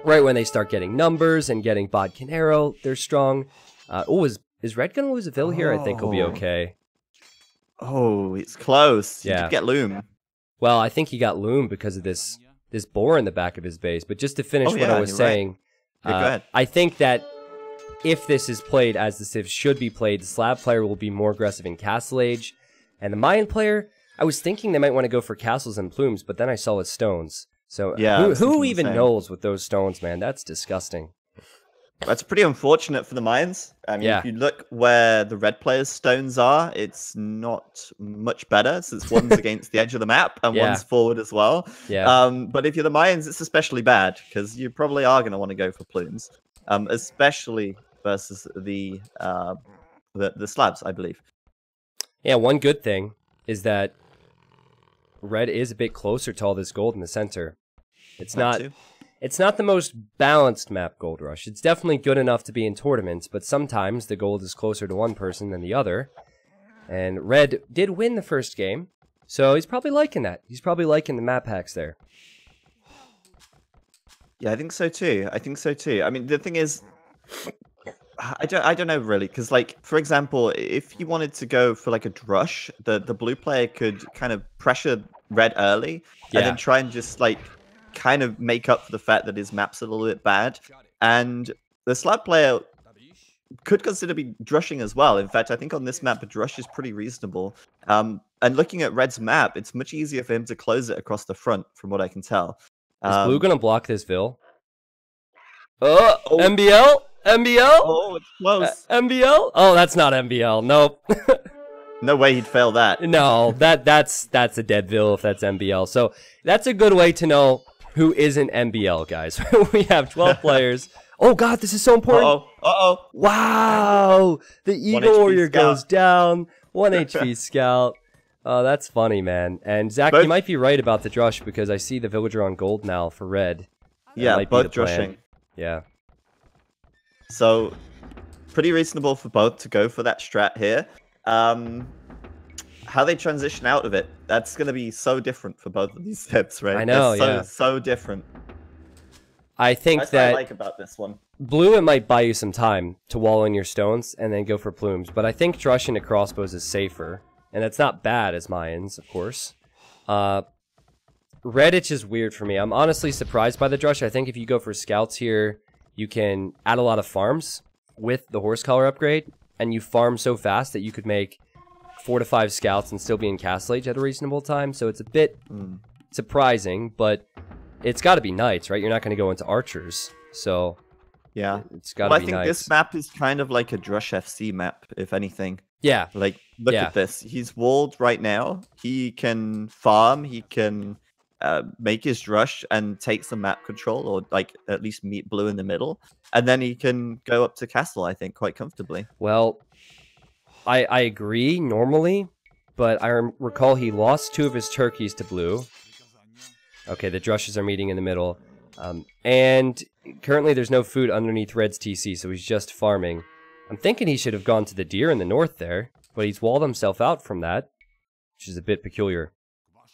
right when they start getting numbers and getting Bodkin Arrow, they're strong. Is Red going to lose a Vill here? I think he'll be okay. Oh, it's close. Yeah. You did get Loom. Well, I think he got Loom because of this boar in the back of his base. But just to finish what I was saying, go ahead. I think that if this is played as the Civ should be played, the Slav player will be more aggressive in Castle Age. And the Mayan player, I was thinking they might want to go for castles and plumes, but then I saw his stones. So who even knows with those stones, man? That's disgusting. That's pretty unfortunate for the Mayans. I mean, if you look where the red players' stones are, it's not much better, since one's against the edge of the map and one's forward as well. But if you're the Mayans, it's especially bad, because you probably are going to want to go for plumes, especially versus the Slavs, I believe. Yeah, one good thing is that red is a bit closer to all this gold in the center. It's not the most balanced map, Gold Rush. It's definitely good enough to be in tournaments, but sometimes the gold is closer to one person than the other. And red did win the first game, so he's probably liking that. He's probably liking the map hacks there. Yeah, I think so too. I mean, the thing is, I don't know really, because like, for example, if you wanted to go for like a drush, the blue player could kind of pressure red early and then try and just like kind of make up for the fact that his map's a little bit bad. And the Slav player could consider be drushing as well. In fact, I think on this map, a drush is pretty reasonable. And looking at Red's map, it's much easier for him to close it across the front, from what I can tell. Is Blue going to block this Vil? Oh, MBL? MBL? Oh, it's close. MBL? Oh, that's not MBL. Nope. No way he'd fail that. No, that's a dead Vil if that's MBL. So that's a good way to know who isn't MBL, guys. We have 12 players. Oh god, this is so important. Uh-oh. Wow. The Eagle Warrior goes down. 1 HP Scout. Oh, that's funny, man. And Zach, you might be right about the drush because I see the villager on gold now for red. Yeah, both drushing. Yeah. So, pretty reasonable for both to go for that strat here. How they transition out of it, that's going to be so different for both of these steps, right? I know, so different. I think that's that what I like about this one. Blue, it might buy you some time to wall in your stones and then go for plumes, but I think drush into crossbows is safer, and it's not bad as Mayans, of course. Red, it's just weird for me. I'm honestly surprised by the drush. I think if you go for scouts here, you can add a lot of farms with the horse collar upgrade, and you farm so fast that you could make 4 to 5 scouts and still be in Castle Age at a reasonable time. So it's a bit surprising, but it's got to be knights, right? You're not going to go into archers, so yeah, it's got to be knights. I think this map is kind of like a drush FC map, if anything. Yeah, like look at this. He's walled right now. He can farm. He can make his drush and take some map control, or like at least meet Blue in the middle, and then he can go up to castle, I think, quite comfortably. Well, I agree normally, but I recall he lost 2 of his turkeys to Blue. Okay, the drushes are meeting in the middle, and currently there's no food underneath Red's TC, so he's just farming. I'm thinking he should have gone to the deer in the north there, but he's walled himself out from that, which is a bit peculiar.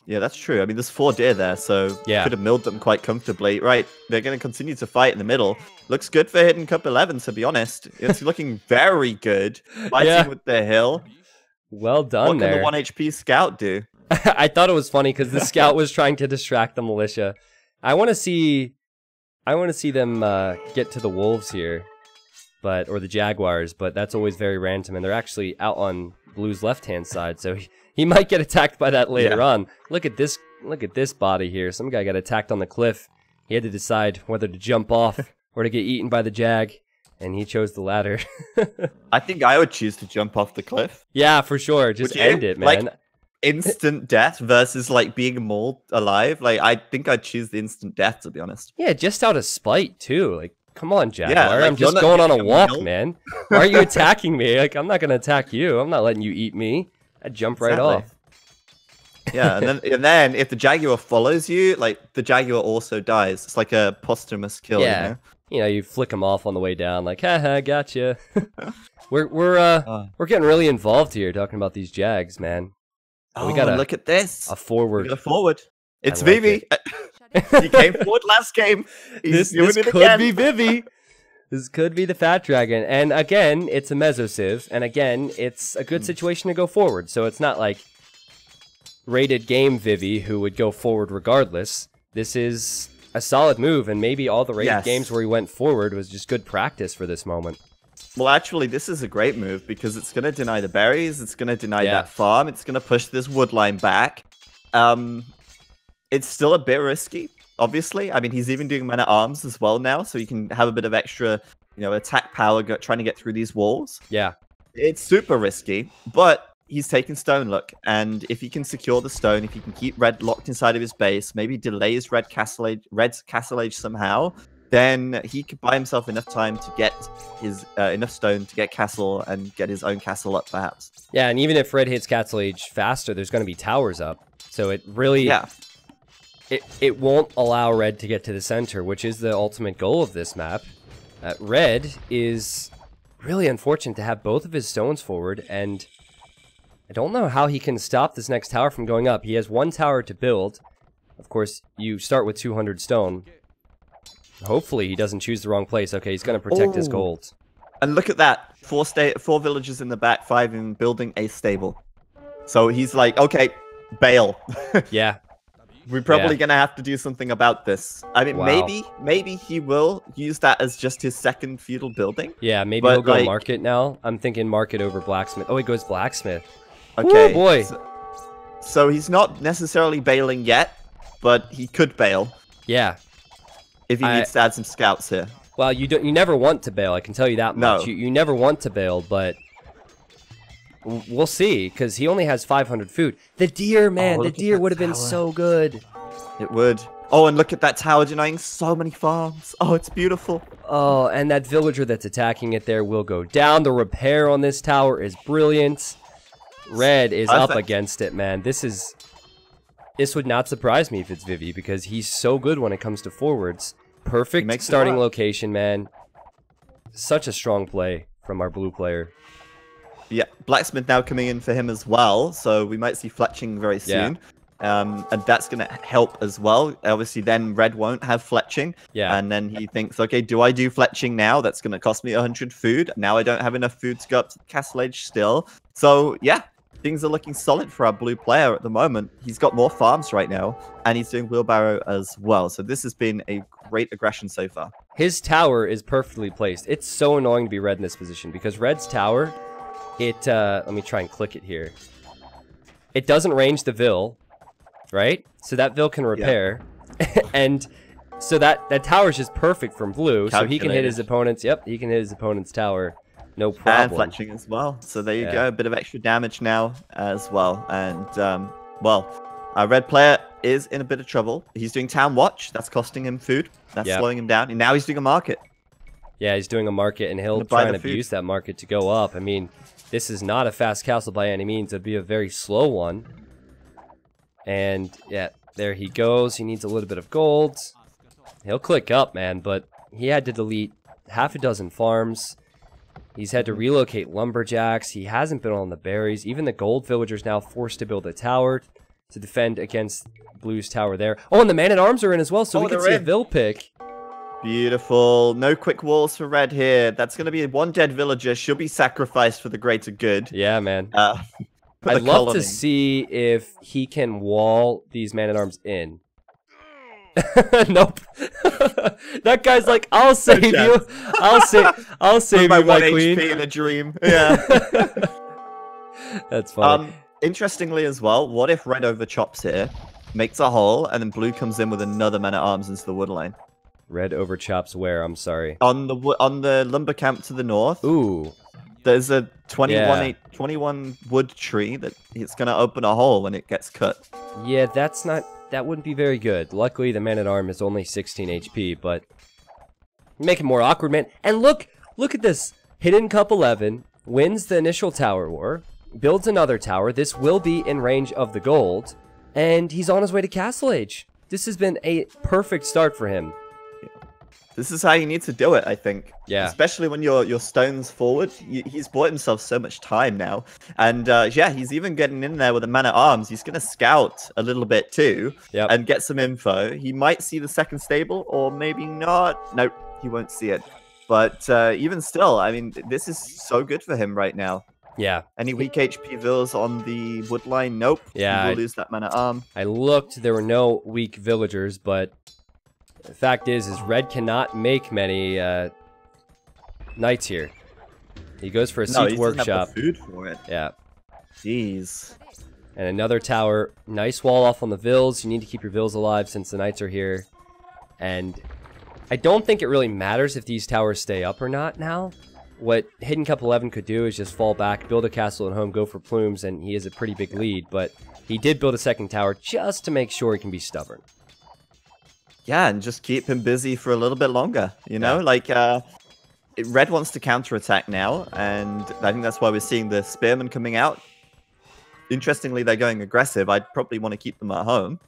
Yeah, that's true. I mean, there's 4 deer there, so yeah, could have milled them quite comfortably. Right, they're going to continue to fight in the middle. Looks good for HiddenCup 11, to be honest. It's looking very good. Fighting with the hill. Well done there. What can the 1 HP scout do? I thought it was funny because the scout was trying to distract the militia. I want to see them get to the wolves here, or the jaguars, but that's always very random, and they're actually out on Blue's left-hand side, so he might get attacked by that later on. Look at this body here. Some guy got attacked on the cliff. He had to decide whether to jump off or to get eaten by the jag, and he chose the latter. I think I would choose to jump off the cliff. Yeah, for sure. Just end it, man. Like, instant death versus like being mauled alive. Like, I think I'd choose the instant death, to be honest. Yeah, just out of spite too. Like, come on, Jaguar. Yeah, like, I'm just going on a walk, man. Why are you attacking me? Like, I'm not gonna attack you. I'm not letting you eat me. I'd jump right off. Yeah, and then if the Jaguar follows you, like the Jaguar also dies. It's like a posthumous kill. Yeah, you flick him off on the way down, like, haha, gotcha. We're getting really involved here talking about these Jags, man. We gotta look at this. A forward. We got a forward. It's Vivi. He came forward last game. This could be Vivi. This could be the Fat Dragon. And again, it's a Mesosiv. And again, it's a good situation to go forward. So it's not like rated game Vivi who would go forward regardless. This is a solid move. And maybe all the rated games where he went forward was just good practice for this moment. Well, actually, this is a great move because it's going to deny the berries. It's going to deny that farm. It's going to push this wood line back. It's still a bit risky, obviously. I mean, he's even doing man-at-arms as well now, so you can have a bit of extra, attack power trying to get through these walls. Yeah. It's super risky, but he's taking stone look, and if he can secure the stone, if he can keep Red locked inside of his base, maybe delays Red's Castle Age somehow, then he could buy himself enough time to get his enough stone to get castle and get his own castle up, perhaps. Yeah, and even if Red hits Castle Age faster, there's going to be towers up. So it really, it won't allow Red to get to the center, which is the ultimate goal of this map. Red is really unfortunate to have both of his stones forward, and I don't know how he can stop this next tower from going up. He has 1 tower to build. Of course, you start with 200 stone. Hopefully he doesn't choose the wrong place. Okay, he's going to protect his gold. And look at that. 4 villages in the back, 5 in building a stable. So he's like, okay, bail. Yeah. We're probably going to have to do something about this. I mean, Wow. maybe he will use that as just his second feudal building. Yeah, maybe he'll go market now. I'm thinking market over blacksmith. Oh, he goes blacksmith. Okay. Ooh, boy. So he's not necessarily bailing yet, but he could bail. Yeah. If he needs to add some scouts here. Well, you never want to bail, I can tell you that much. No. You never want to bail, but we'll see, because he only has 500 food. The deer, man, the deer would have been so good. It would. Oh, and look at that tower denying so many farms. Oh, it's beautiful. Oh, and that villager that's attacking it there will go down. The repair on this tower is brilliant. Red is up against it, man. This would not surprise me if it's Vivi, because he's so good when it comes to forwards. Perfect starting location, man. Such a strong play from our blue player. Yeah, blacksmith now coming in for him as well, so we might see fletching very soon. And that's going to help as well. Obviously, then red won't have fletching. Yeah. And then he thinks, okay, do I do fletching now? That's going to cost me 100 food. Now I don't have enough food to go up to the castle age still. So, yeah, things are looking solid for our blue player at the moment. He's got more farms right now, and he's doing wheelbarrow as well. So this has been a great aggression so far. His tower is perfectly placed. It's so annoying to be red in this position, because red's tower, let me try and click it here. It doesn't range the Vil, right? So that Vil can repair. Yeah. And so that tower is just perfect from blue. So he can hit his opponent's, he can hit his opponent's tower. No problem. And fletching as well. So there you go. A bit of extra damage now as well. And, well, our red player is in a bit of trouble. He's doing Town Watch. That's costing him food. That's slowing him down. And now he's doing a market. Yeah, he's doing a market, and he'll try and abuse that market to go up. I mean, this is not a fast castle by any means. It'd be a very slow one. And, yeah, there he goes. He needs a little bit of gold. He'll click up, man, but he had to delete half a dozen farms. He's had to relocate lumberjacks. He hasn't been on the berries. Even the gold villager's now forced to build a tower to defend against blue's tower there. Oh, and the man-at-arms are in as well, so we can see a Vil pick. Beautiful. No quick walls for red here. That's going to be one dead villager. She'll be sacrificed for the greater good. Yeah, man. I'd love to see if he can wall these man-at-arms in. Nope. That guy's like, I'll save you. I'll save you, my queen. HP in a dream. Yeah. That's funny. Interestingly as well, what if red overchops here, makes a hole, and then blue comes in with another man-at-arms into the wood line? Red overchops where? I'm sorry. On the lumber camp to the north. Ooh. There's a 21 wood tree that it's going to open a hole when it gets cut. Yeah, that wouldn't be very good. Luckily, the man-at-arm is only 16 HP, but make it more awkward, man. And look at this. Hidden Cup 11 wins the initial tower war, builds another tower. This will be in range of the gold, and he's on his way to Castle Age. This has been a perfect start for him. This is how you need to do it, I think. Yeah. Especially when your stone's forward. He's bought himself so much time now. And, yeah, he's even getting in there with a man-at-arms. He's going to scout a little bit, too. Yep. And get some info. He might see the second stable, or maybe not. Nope, he won't see it. But even still, I mean, this is so good for him right now. Yeah. Any weak HP vills on the wood line? Nope. Yeah. He will lose that man-at-arm. I looked. There were no weak villagers, but the fact is red cannot make many knights here. He goes for a siege workshop. Have the food for it. Yeah. Jeez. And another tower. Nice wall off on the vills. You need to keep your vills alive since the knights are here. And I don't think it really matters if these towers stay up or not now. What Hidden Cup 11 could do is just fall back, build a castle at home, go for plumes, and he has a pretty big lead. But he did build a second tower just to make sure he can be stubborn. Yeah, and just keep him busy for a little bit longer, you know? Like, red wants to counterattack now, and I think that's why we're seeing the spearmen coming out. Interestingly, they're going aggressive. I'd probably want to keep them at home,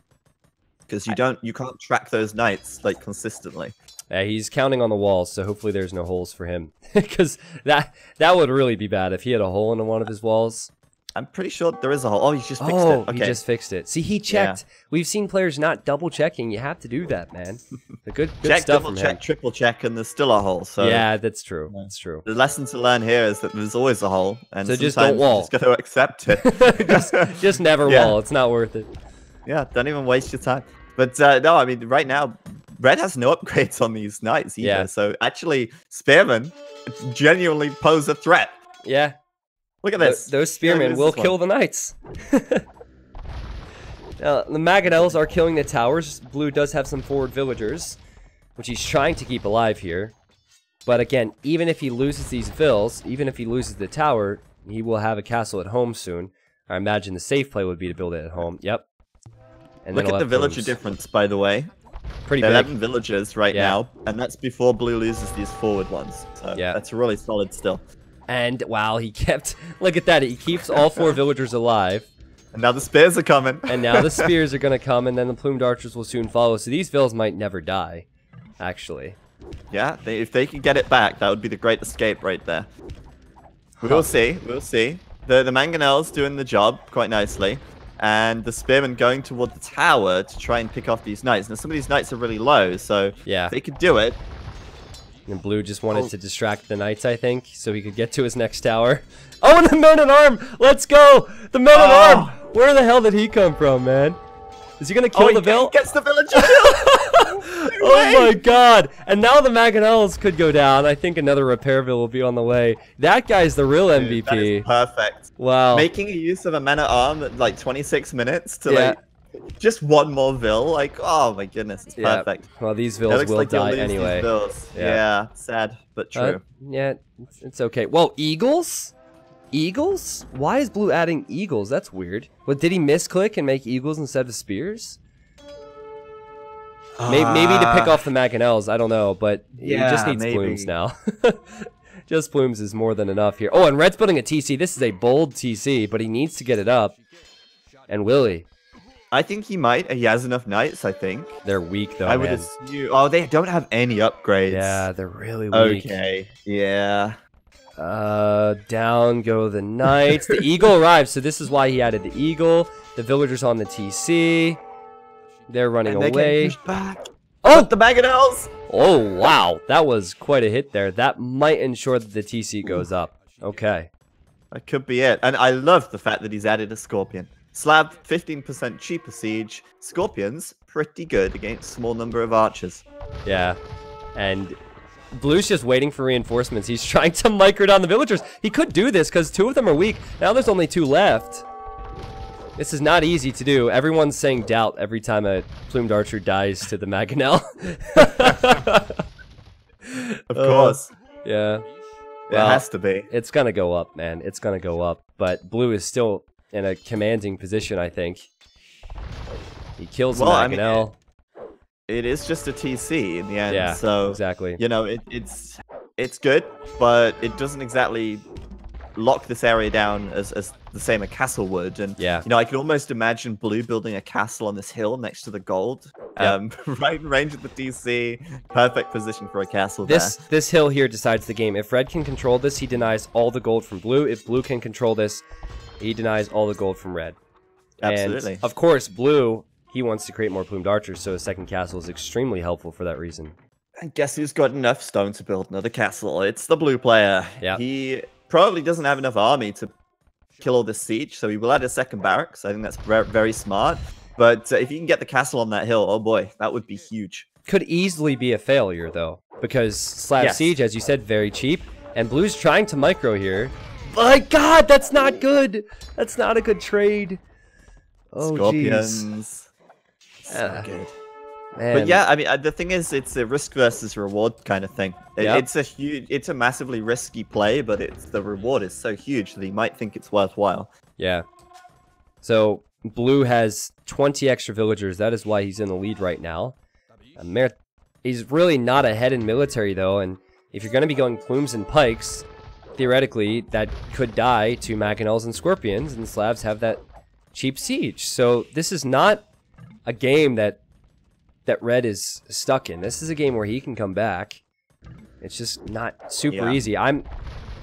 because you can't track those knights, like, consistently. Yeah, he's counting on the walls, so hopefully there's no holes for him. Because that would really be bad if he had a hole in one of his walls. I'm pretty sure there is a hole. Oh, he's just fixed it. Okay. He just fixed it. See, he checked. Yeah. We've seen players not double checking. You have to do that, man. The good check, stuff double check, triple check, and there's still a hole. So yeah, that's true. That's true. The lesson to learn here is that there's always a hole, and so just don't wall. You just got to accept it. just never wall. It's not worth it. Yeah, don't even waste your time. But no, I mean, right now, Red has no upgrades on these knights either. Yeah. So actually, Spearmen genuinely pose a threat. Yeah. Look at this. Those Spearmen will kill the knights. Now, the Mangonels are killing the towers. Blue does have some forward villagers, which he's trying to keep alive here. But again, even if he loses these vills, even if he loses the tower, he will have a castle at home soon. I imagine the safe play would be to build it at home. Yep. And look at the villager difference, by the way. Pretty big. 11 villagers right now, and that's before Blue loses these forward ones. So that's really solid still. And wow, he kept... Look at that. He keeps all 4 villagers alive. And now the spears are coming. And now the spears are going to come, and then the plumed archers will soon follow. So these vills might never die, actually. Yeah, if they can get it back, that would be the great escape right there. We'll see. We'll see. The Mangonels doing the job quite nicely. And the spearmen going toward the tower to try and pick off these knights. Now, some of these knights are really low, so if they could do it. And Blue just wanted to distract the knights, I think, so he could get to his next tower. Oh, and the men-at-arm! Let's go! The men-at-arm! Where the hell did he come from, man? Is he gonna kill the vill? He gets the villager kill! Oh my god! And now the Mangonels could go down. I think another repair vill will be on the way. That guy's the real MVP. That is perfect. Wow. Making a use of a men-at-arm at like 26 minutes to like just one more vill. Like, oh my goodness, it's perfect. Well, these vills will die anyway. Yeah, sad, but true. Yeah, it's okay. Whoa, eagles? Eagles? Why is Blue adding eagles? That's weird. What, did he misclick and make eagles instead of spears? Maybe to pick off the Mangonels, I don't know, but he just needs plumes now. Just plumes is more than enough here. Oh, and Red's building a TC. This is a bold TC, but he needs to get it up. And will he? I think he might. He has enough knights, I think. They're weak, though, I would assume. Oh, they don't have any upgrades. Yeah, they're really weak. Okay, yeah. Down go the knights. The eagle arrives, so this is why he added the eagle. The villagers on the TC. They're running away. Getting pushed back. Oh, the Mangonels! Oh, wow. That was quite a hit there. That might ensure that the TC goes up. Okay. That could be it. And I love the fact that he's added a Scorpion. Slab, 15% cheaper siege. Scorpions, pretty good against a small number of archers. Yeah. And Blue's just waiting for reinforcements. He's trying to micro down the villagers. He could do this because 2 of them are weak. Now there's only 2 left. This is not easy to do. Everyone's saying Daut every time a plumed archer dies to the Mangonel. Of course. Yeah. It has to be. It's going to go up, man. It's going to go up. But Blue is still in a commanding position, I think. He kills the Mangonel. It is just a TC in the end. Yeah, so, exactly. You know, it's good, but it doesn't exactly lock this area down as the same a castle would. And you know, I can almost imagine Blue building a castle on this hill next to the gold. Right in range of the DC. Perfect position for a castle This hill here decides the game. If Red can control this, he denies all the gold from Blue. If Blue can control this, he denies all the gold from Red. Absolutely. And of course, Blue, he wants to create more plumed archers, so a second castle is extremely helpful for that reason. And guess who's got enough stone to build another castle? It's the Blue player. Yeah. He probably doesn't have enough army to kill all this siege, so he will add a second barracks. I think that's very smart. But if you can get the castle on that hill, oh boy, that would be huge. Could easily be a failure, though, because slab siege, as you said, very cheap, and Blue's trying to micro here. My God, that's not good. That's not a good trade. Oh, Scorpions. So good. Man. But yeah, I mean, the thing is, it's a risk versus reward kind of thing. It's a massively risky play, but the reward is so huge that he might think it's worthwhile. Yeah. So Blue has 20 extra villagers. That is why he's in the lead right now. He's really not ahead in military though, and if you're going to be going plumes and pikes, theoretically that could die to Mangonels and Scorpions, and Slavs have that cheap siege. So this is not a game that Red is stuck in. This is a game where he can come back. It's just not super easy.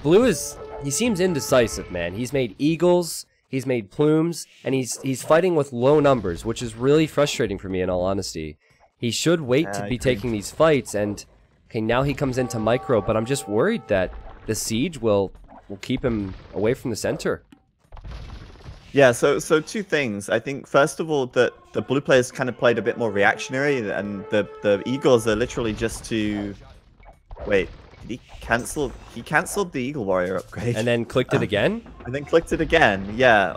Blue he seems indecisive, man. He's made eagles, he's made plumes, and he's fighting with low numbers, which is really frustrating for me in all honesty. He should wait to be taking these fights, and okay, now he comes into micro, but I'm just worried that the siege will keep him away from the center. Yeah, so two things. I think first of all that the blue players kind of played a bit more reactionary, and the Eagles are literally just to wait. Did he cancel? He cancelled the Eagle Warrior upgrade, and then clicked it again. And then clicked it again. Yeah,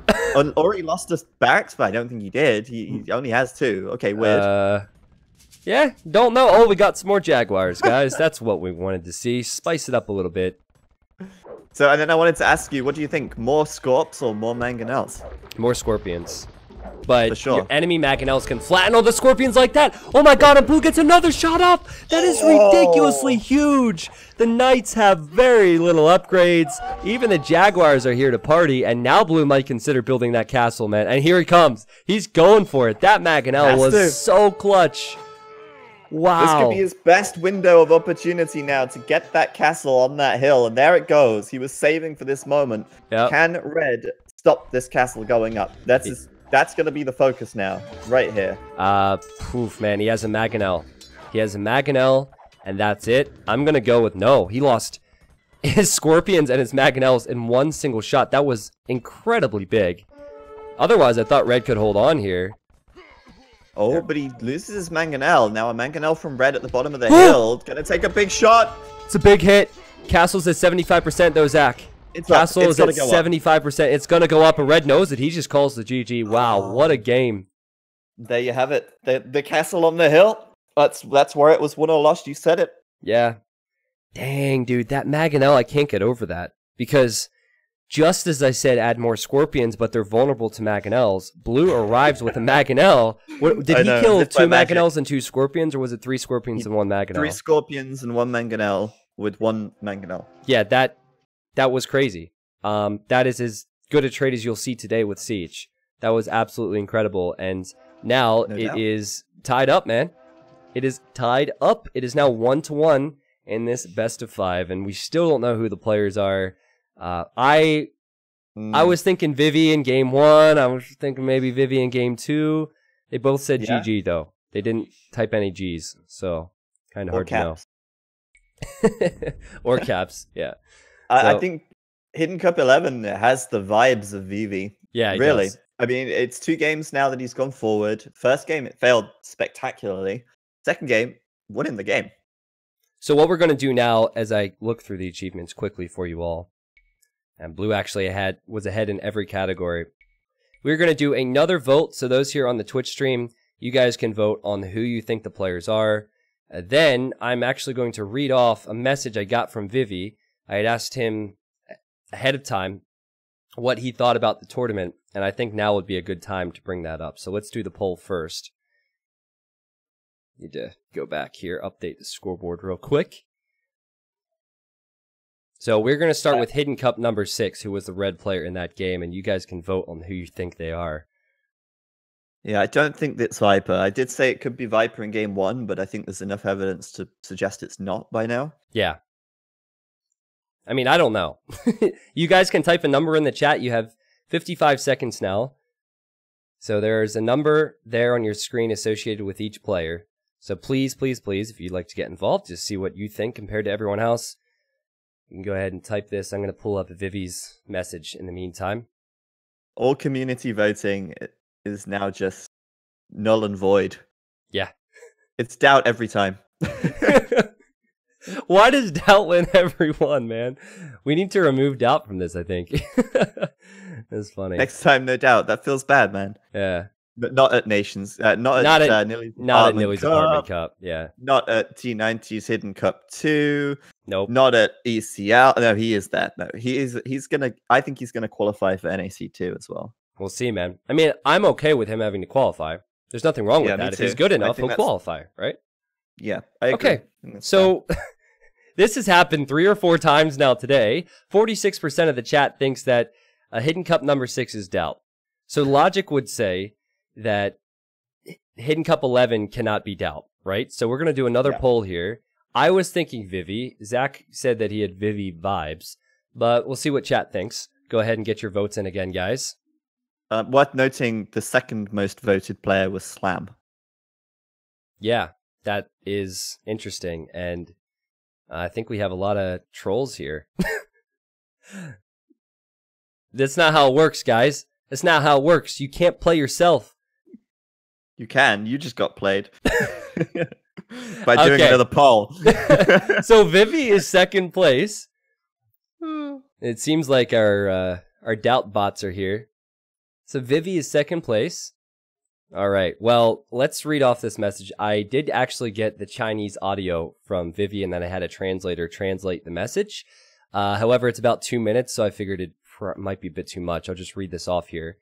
or he lost his barracks, but I don't think he did. He only has 2. Okay, weird. Yeah, don't know. Oh, we got some more Jaguars, guys. That's what we wanted to see. Spice it up a little bit. So, and then I wanted to ask you, what do you think? More Scorps or more Mangonels? More Scorpions. But sure. Your enemy Mangonels can flatten all the Scorpions like that. Oh my god, and Blue gets another shot up. That is ridiculously huge. The Knights have very little upgrades. Even the Jaguars are here to party, and now Blue might consider building that castle, man. And here he comes. He's going for it. That Mangonel was so clutch. Wow. This could be his best window of opportunity now to get that castle on that hill, and there it goes. He was saving for this moment. Yep. Can Red stop this castle going up? That's going to be the focus now, right here. Poof, man. He has a Mangonel. He has a Mangonel, and that's it. I'm going to go with no. He lost his Scorpions and his Mangonels in one single shot. That was incredibly big. Otherwise, I thought Red could hold on here. Oh, but he loses his Mangonel. Now a Mangonel from Red at the bottom of the hill. Gonna take a big shot. It's a big hit. Castle's at 75% though, Zach. Castle is at 75%. It's gonna go up, and Red knows it. He just calls the GG. Wow, what a game. There you have it. The castle on the hill. That's where it was won or lost. You said it. Yeah. Dang, dude. That Mangonel, I can't get over that. Because just as I said, add more Scorpions, but they're vulnerable to Mangonels. Blue arrives with a Mangonel. Did he kill 2 Mangonels and 2 Scorpions, or was it 3 Scorpions and 1 Mangonel? 3 Scorpions and 1 Mangonel with 1 Mangonel. Yeah, that was crazy. That is as good a trade as you'll see today with Siege. That was absolutely incredible. And now it is tied up, man. It is tied up. It is now 1-1 in this best of 5, and we still don't know who the players are. I was thinking Vivi in game 1. I was thinking maybe Vivi in game 2. They both said GG though. They didn't type any G's, so kind of hard to know. Or caps, yeah. I think Hidden Cup 11 has the vibes of Vivi. Yeah, really. Does. I mean, it's 2 games now that he's gone forward. First game, it failed spectacularly. Second game, winning the game. So what we're going to do now, as I look through the achievements quickly for you all, and Blue actually was ahead in every category. We're going to do another vote. So those here on the Twitch stream, you guys can vote on who you think the players are. Then I'm actually going to read off a message I got from Vivi. I had asked him ahead of time what he thought about the tournament, and I think now would be a good time to bring that up. So let's do the poll first. Need to go back here, update the scoreboard real quick. So we're going to start with Hidden Cup number 6, who was the red player in that game, and you guys can vote on who you think they are. Yeah, I don't think it's Viper. I did say it could be Viper in game 1, but I think there's enough evidence to suggest it's not by now. Yeah. I mean, I don't know. You guys can type a number in the chat. You have 55 seconds now. So there's a number there on your screen associated with each player. So please, please, please, if you'd like to get involved, just see what you think compared to everyone else. You can go ahead and type this. I'm going to pull up Vivi's message in the meantime. All community voting is now just null and void. Yeah. It's Daut every time. Why does Daut win every one, man? We need to remove Daut from this, I think. That's funny. Next time, no doubt. That feels bad, man. Yeah. But not at Nations. Not at Nilly's Apartment Cup. Yeah. Not at T90's Hidden Cup 2. Nope. Not at ECL. No, he is that. No, he's gonna. I think he's gonna qualify for NAC 2 as well. We'll see, man. I mean, I'm okay with him having to qualify. There's nothing wrong with that. If he's good enough, he'll qualify, right? Yeah. I agree. Okay. So this has happened 3 or 4 times now today. 46% of the chat thinks that Hidden Cup number 6 is Daut. So logic would say that Hidden Cup 11 cannot be Daut, right? So we're going to do another poll here. I was thinking Vivi. Zach said that he had Vivi vibes, but we'll see what chat thinks. Go ahead and get your votes in again, guys. Worth noting, the second most voted player was Slam. Yeah, that is interesting, and I think we have a lot of trolls here. That's not how it works, guys. That's not how it works. You can't play yourself. You can. You just got played. By doing another poll. So Vivi is second place. It seems like our Daut bots are here. So Vivi is second place. All right. Well, let's read off this message. I did actually get the Chinese audio from Vivi, and then I had a translator translate the message. However, it's about 2 minutes, so I figured it might be a bit too much. I'll just read this off here.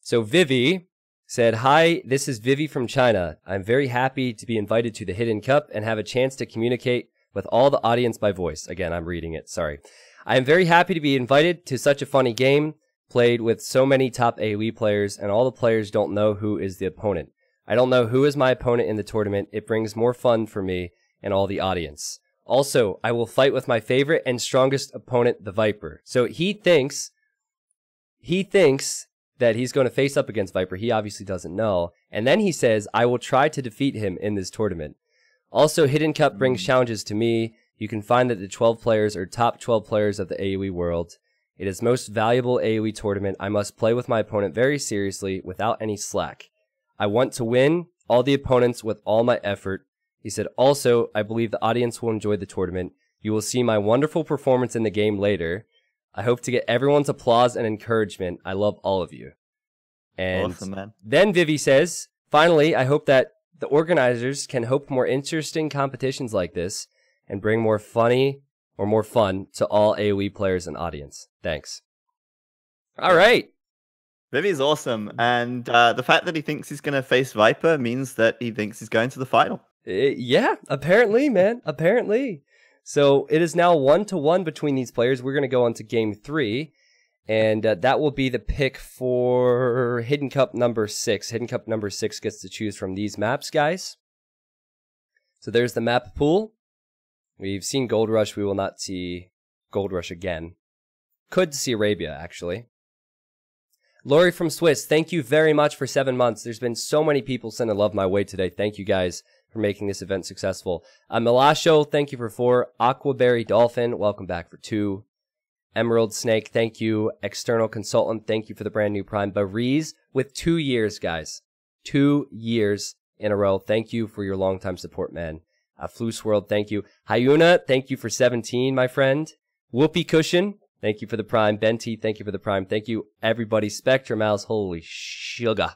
So Vivi said, "Hi, this is Vivi from China. I'm very happy to be invited to the Hidden Cup and have a chance to communicate with all the audience by voice." Again, I'm reading it. Sorry. "I am very happy to be invited to such a funny game, played with so many top AoE players, and all the players don't know who is the opponent. I don't know who is my opponent in the tournament. It brings more fun for me and all the audience. Also, I will fight with my favorite and strongest opponent, TheViper." So he thinks that he's going to face up against Viper. He obviously doesn't know. And then he says, "I will try to defeat him in this tournament. Also, Hidden Cup brings challenges to me. You can find that the 12 players are top 12 players of the AoE world. It is most valuable AoE tournament. I must play with my opponent very seriously without any slack. I want to win all the opponents with all my effort." He said, "Also, I believe the audience will enjoy the tournament. You will see my wonderful performance in the game later. I hope to get everyone's applause and encouragement. I love all of you." And awesome, man. Then Vivi says, "Finally, I hope that the organizers can hope more interesting competitions like this and bring more fun to all AoE players and audience. Thanks." All right. Vivi's awesome. And the fact that he thinks he's going to face Viper means that he thinks he's going to the final. Yeah, apparently, man. Apparently. So it is now 1-1 between these players. We're going to go on to game 3. And that will be the pick for Hidden Cup number 6. Hidden Cup number 6 gets to choose from these maps, guys. So there's the map pool. We've seen Gold Rush. We will not see Gold Rush again. Could see Arabia, actually. Lori from Swiss, thank you very much for 7 months. There's been so many people sending love my way today. Thank you guys for making this event successful. Milasho, thank you for 4. Aquaberry Dolphin, welcome back for 2. Emerald Snake, thank you. External Consultant, thank you for the brand new Prime. Bariz with 2 years, guys. 2 years in a row. Thank you for your long-time support, man. Floose World, thank you. Hyuna, thank you for 17, my friend. Whoopee Cushion, thank you for the Prime. Benti, thank you for the Prime. Thank you, everybody. Spectre Mouse, holy sugar.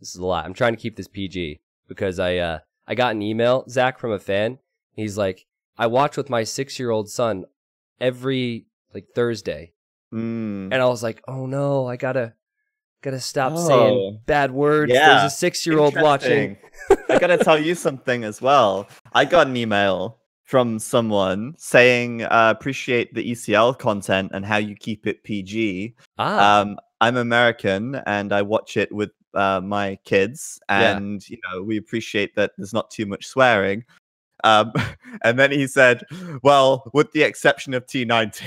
This is a lot. I'm trying to keep this PG because I got an email, Zach, from a fan. He's like, "I watch with my 6-year-old son every Thursday." And I was like, "Oh no, I gotta stop saying bad words." Yeah, there's a 6-year-old watching. I gotta tell you something as well. I got an email from someone saying, "Appreciate the ECL content and how you keep it PG." I'm American and I watch it with my kids, and we appreciate that there's not too much swearing. And then he said, "Well, with the exception of T90."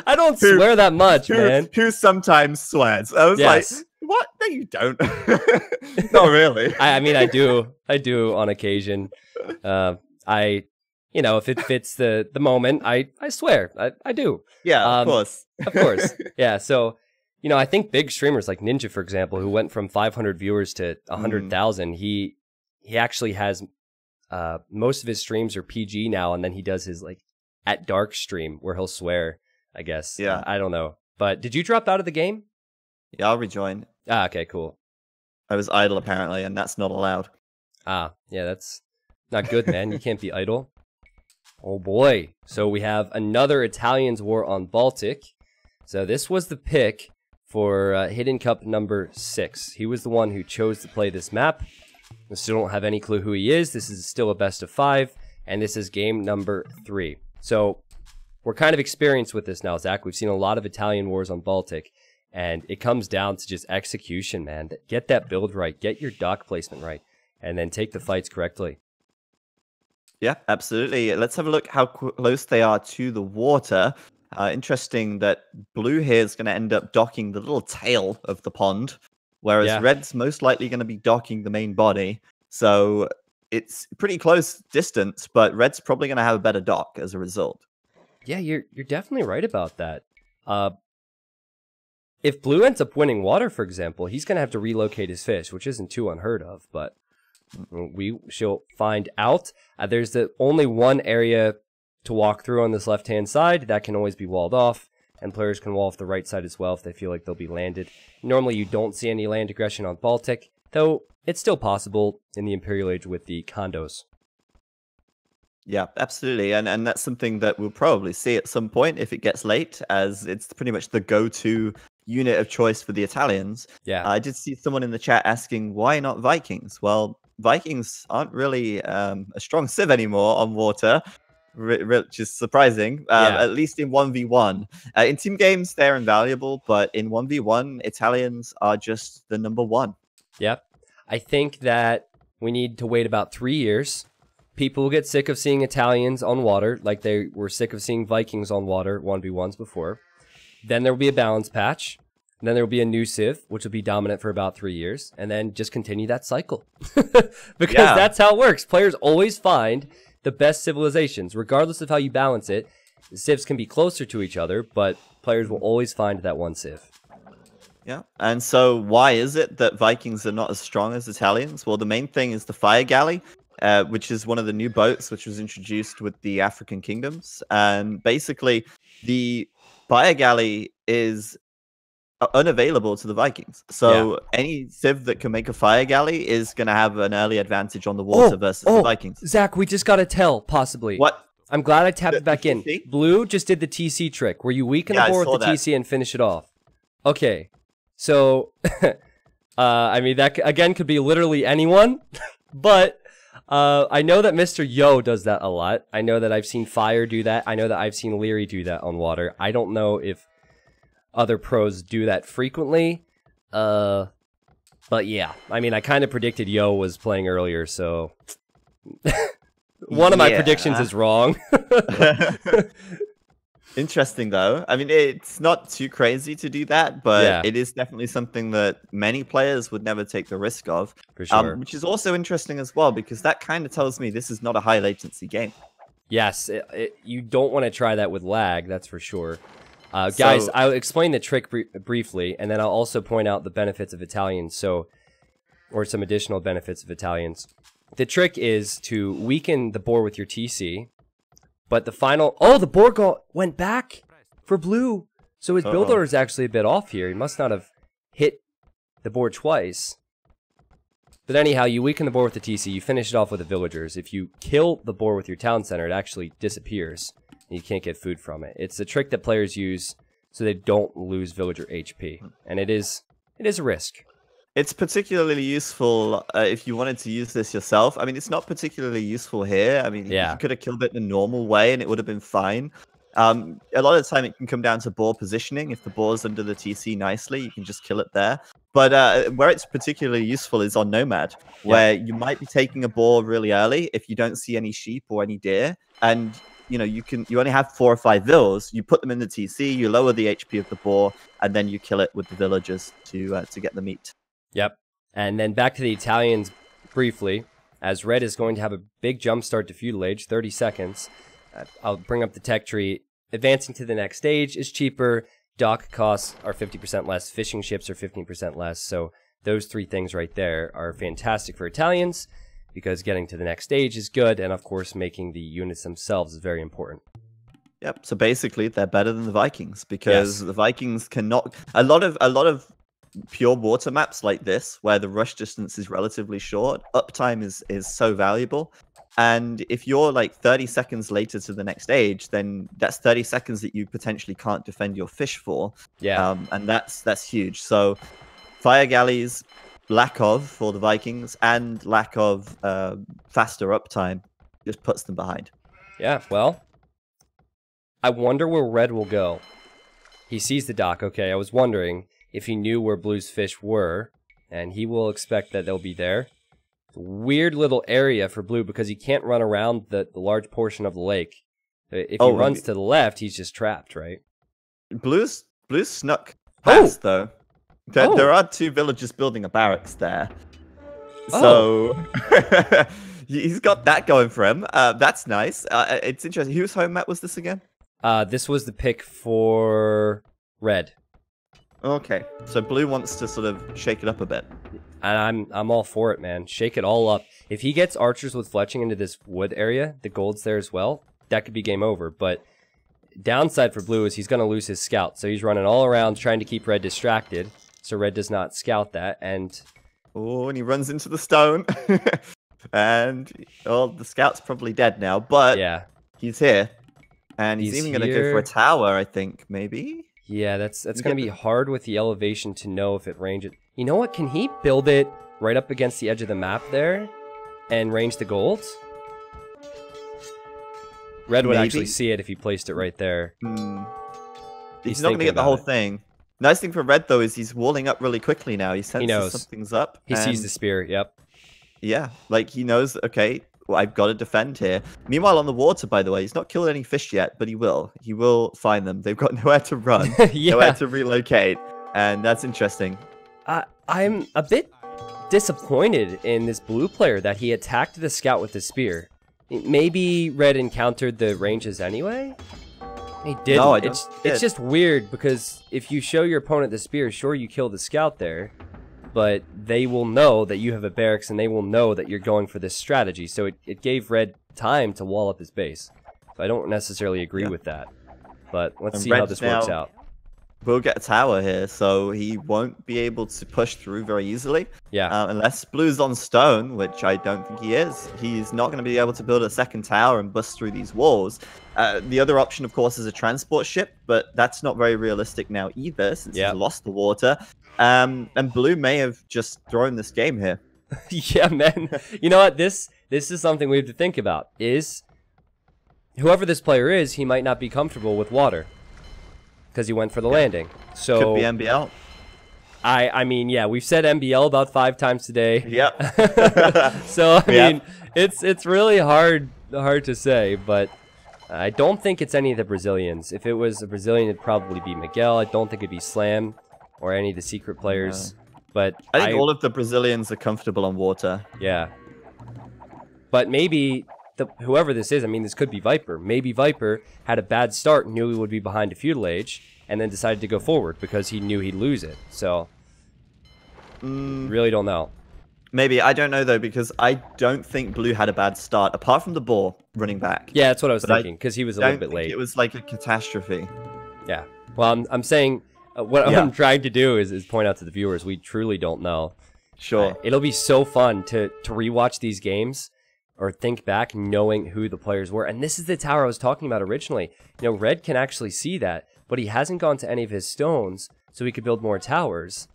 I don't swear that much, man. Who sometimes swears. I was like, what? No, you don't. Not really. I mean, I do on occasion. If it fits the moment, I swear. I do. Yeah, of course. Of course. Yeah, so, I think big streamers like Ninja, for example, who went from 500 viewers to 100,000, he actually has... most of his streams are PG now, and then he does his at dark stream where he'll swear, I guess. Yeah. I don't know. But did you drop out of the game? Yeah, I'll rejoin. Okay, cool. I was idle apparently, and that's not allowed. Yeah, that's not good, man. You can't be idle. Oh boy. So we have another Italians war on Baltic. So this was the pick for Hidden Cup number 6. He was the one who chose to play this map. I still don't have any clue who he is. This is still a best of 5, and this is game number 3. So we're kind of experienced with this now, Zach. We've seen a lot of Italian wars on Baltic, and it comes down to just execution, man. Get that build right, get your dock placement right, and then take the fights correctly. Yeah, absolutely. Let's have a look how close they are to the water. Interesting that blue here is going to end up docking the little tail of the pond, whereas red's most likely going to be docking the main body. So it's pretty close distance, but red's probably going to have a better dock as a result. Yeah, you're definitely right about that. if blue ends up winning water, for example, he's going to have to relocate his fish, which isn't too unheard of, but we shall find out. There's only one area to walk through on this left-hand side. That can always be walled off, and players can wall off the right side as well if they feel like they'll be landed. Normally, you don't see any land aggression on Baltic, though it's still possible in the Imperial Age with the condos. Yeah, absolutely. And that's something that we'll probably see at some point if it gets late, as it's pretty much the go-to unit of choice for the Italians. Yeah. I did see someone in the chat asking, why not Vikings? Well, Vikings aren't really a strong civ anymore on water, which is surprising, at least in 1v1. In team games, they're invaluable, but in 1v1, Italians are just the #1. Yep. I think that we need to wait about 3 years. People will get sick of seeing Italians on water, like they were sick of seeing Vikings on water 1v1s before. Then there will be a balance patch. And then there will be a new civ, which will be dominant for about 3 years, and then just continue that cycle. Because that's how it works. Players always find the best civilizations, regardless of how you balance it. The civs can be closer to each other, but players will always find that one civ. Yeah, and so why is it that Vikings are not as strong as Italians? Well, the main thing is the fire galley, which is one of the new boats which was introduced with the African kingdoms. And basically, the fire galley is unavailable to the Vikings. So any civ that can make a fire galley is going to have an early advantage on the water versus the Vikings. Zach, we just got to tell, possibly. What? I'm glad I tapped it back in. Blue just did the TC trick, where you weaken the board with the TC and finish it off. Okay, so, I mean, that, again, could be literally anyone, but I know that Mr. Yo does that a lot. I know that I've seen Fire do that. I know that I've seen Liereyy do that on water. I don't know if other pros do that frequently, but yeah. I mean, I kind of predicted Yo was playing earlier, so one of my predictions is wrong. Interesting, though. I mean, it's not too crazy to do that, but it is definitely something that many players would never take the risk of. For sure. Which is also interesting as well, because that kind of tells me this is not a high latency game. Yes, you don't want to try that with lag, that's for sure. Guys, I'll explain the trick briefly, and then I'll also point out the benefits of Italians, or some additional benefits of Italians. The trick is to weaken the board with your TC, but the final... Oh, the board went back for blue! So his build order is actually a bit off here. He must not have hit the board twice. But anyhow, you weaken the board with the TC, you finish it off with the villagers. If you kill the board with your town center, it actually disappears. You can't get food from it. It's a trick that players use so they don't lose villager HP, and it is a risk. It's particularly useful if you wanted to use this yourself. I mean, it's not particularly useful here. I mean, you could have killed it the normal way, and it would have been fine. A lot of the time, it can come down to board positioning. If the board's under the TC nicely, you can just kill it there. But where it's particularly useful is on Nomad, where you might be taking a board really early if you don't see any sheep or any deer, and you know, you only have 4 or 5 vills. You put them in the TC, you lower the HP of the boar, and then you kill it with the villagers to get the meat. Yep. And then back to the Italians briefly, as red is going to have a big jump start to feudal age, 30 seconds. I'll bring up the tech tree. Advancing to the next stage is cheaper. Dock costs are 50% less. Fishing ships are 15% less. So those 3 things right there are fantastic for Italians, because getting to the next stage is good, and of course making the units themselves is very important. Yep. So basically, they're better than the Vikings, because the Vikings cannot. A lot of pure water maps like this, where the rush distance is relatively short, uptime is so valuable. And if you're like 30 seconds later to the next stage, then that's 30 seconds that you potentially can't defend your fish for. Yeah. And that's huge. So fire galleys, lack of for the Vikings, and lack of faster uptime just puts them behind. Yeah, well, I wonder where red will go. He sees the dock. Okay, I was wondering if he knew where blue's fish were, and he will expect that they'll be there. It's a weird little area for blue because he can't run around the large portion of the lake. If he runs to the left, he's just trapped, right? Blue's snuck past, though. There are 2 villagers building a barracks there. So he's got that going for him. That's nice. It's interesting. Whose home map was this again? This was the pick for red. Okay, so blue wants to sort of shake it up a bit. And I'm all for it, man. Shake it all up. If he gets archers with fletching into this wood area, the gold's there as well, that could be game over. But downside for blue is he's going to lose his scout. So he's running all around trying to keep red distracted. So red does not scout that. And oh, and he runs into the stone. And the scout's probably dead now, but yeah, he's here. And he's even going to go for a tower, I think, maybe? Yeah, that's going to be hard with the elevation to know if it ranges. You know what? Can he build it right up against the edge of the map there and range the gold? Red would actually see it if he placed it right there. He's not going to get the whole thing. Nice thing for red, though, is he's walling up really quickly now. He senses something's up. He sees the spear, yep. Yeah, like he knows, okay, well, I've got to defend here. Meanwhile, on the water, by the way, he's not killed any fish yet, but he will. He will find them. They've got nowhere to run, nowhere to relocate, and that's interesting. I'm a bit disappointed in this blue player that he attacked the scout with the spear. Maybe red encountered the ranges anyway? He didn't. No, it's just weird, because if you show your opponent the spear, sure, you kill the scout there, but they will know that you have a barracks, and they will know that you're going for this strategy. So it gave red time to wall up his base. So I don't necessarily agree with that. But let's see how this works out. We'll get a tower here, so he won't be able to push through very easily. Yeah. Unless blue's on stone, which I don't think he is. He's not going to be able to build a second tower and bust through these walls. The other option, of course, is a transport ship, but that's not very realistic now either, since he's lost the water. And blue may have just thrown this game here. Yeah, man. You know what? This is something we have to think about. Is whoever this player is, he might not be comfortable with water because he went for the landing. So could be MBL. I mean, yeah, we've said MBL about 5 times today. Yep. So I mean, it's really hard to say, but I don't think it's any of the Brazilians. If it was a Brazilian, it'd probably be Miguel. I don't think it'd be Slam or any of the secret players. But I think all of the Brazilians are comfortable on water. Yeah. But maybe whoever this is, I mean, this could be Viper. Maybe Viper had a bad start, knew he would be behind a feudal age, and then decided to go forward because he knew he'd lose it. So, really don't know. Maybe. I don't know, though, because I don't think blue had a bad start, apart from the boar running back. Yeah, that's what I was thinking, because he was a little bit late. It was like a catastrophe. Yeah. Well, I'm saying... what I'm trying to do is point out to the viewers, we truly don't know. Sure. It'll be so fun to rewatch these games or think back knowing who the players were. And this is the tower I was talking about originally. You know, red can actually see that, but he hasn't gone to any of his stones, so he could build more towers.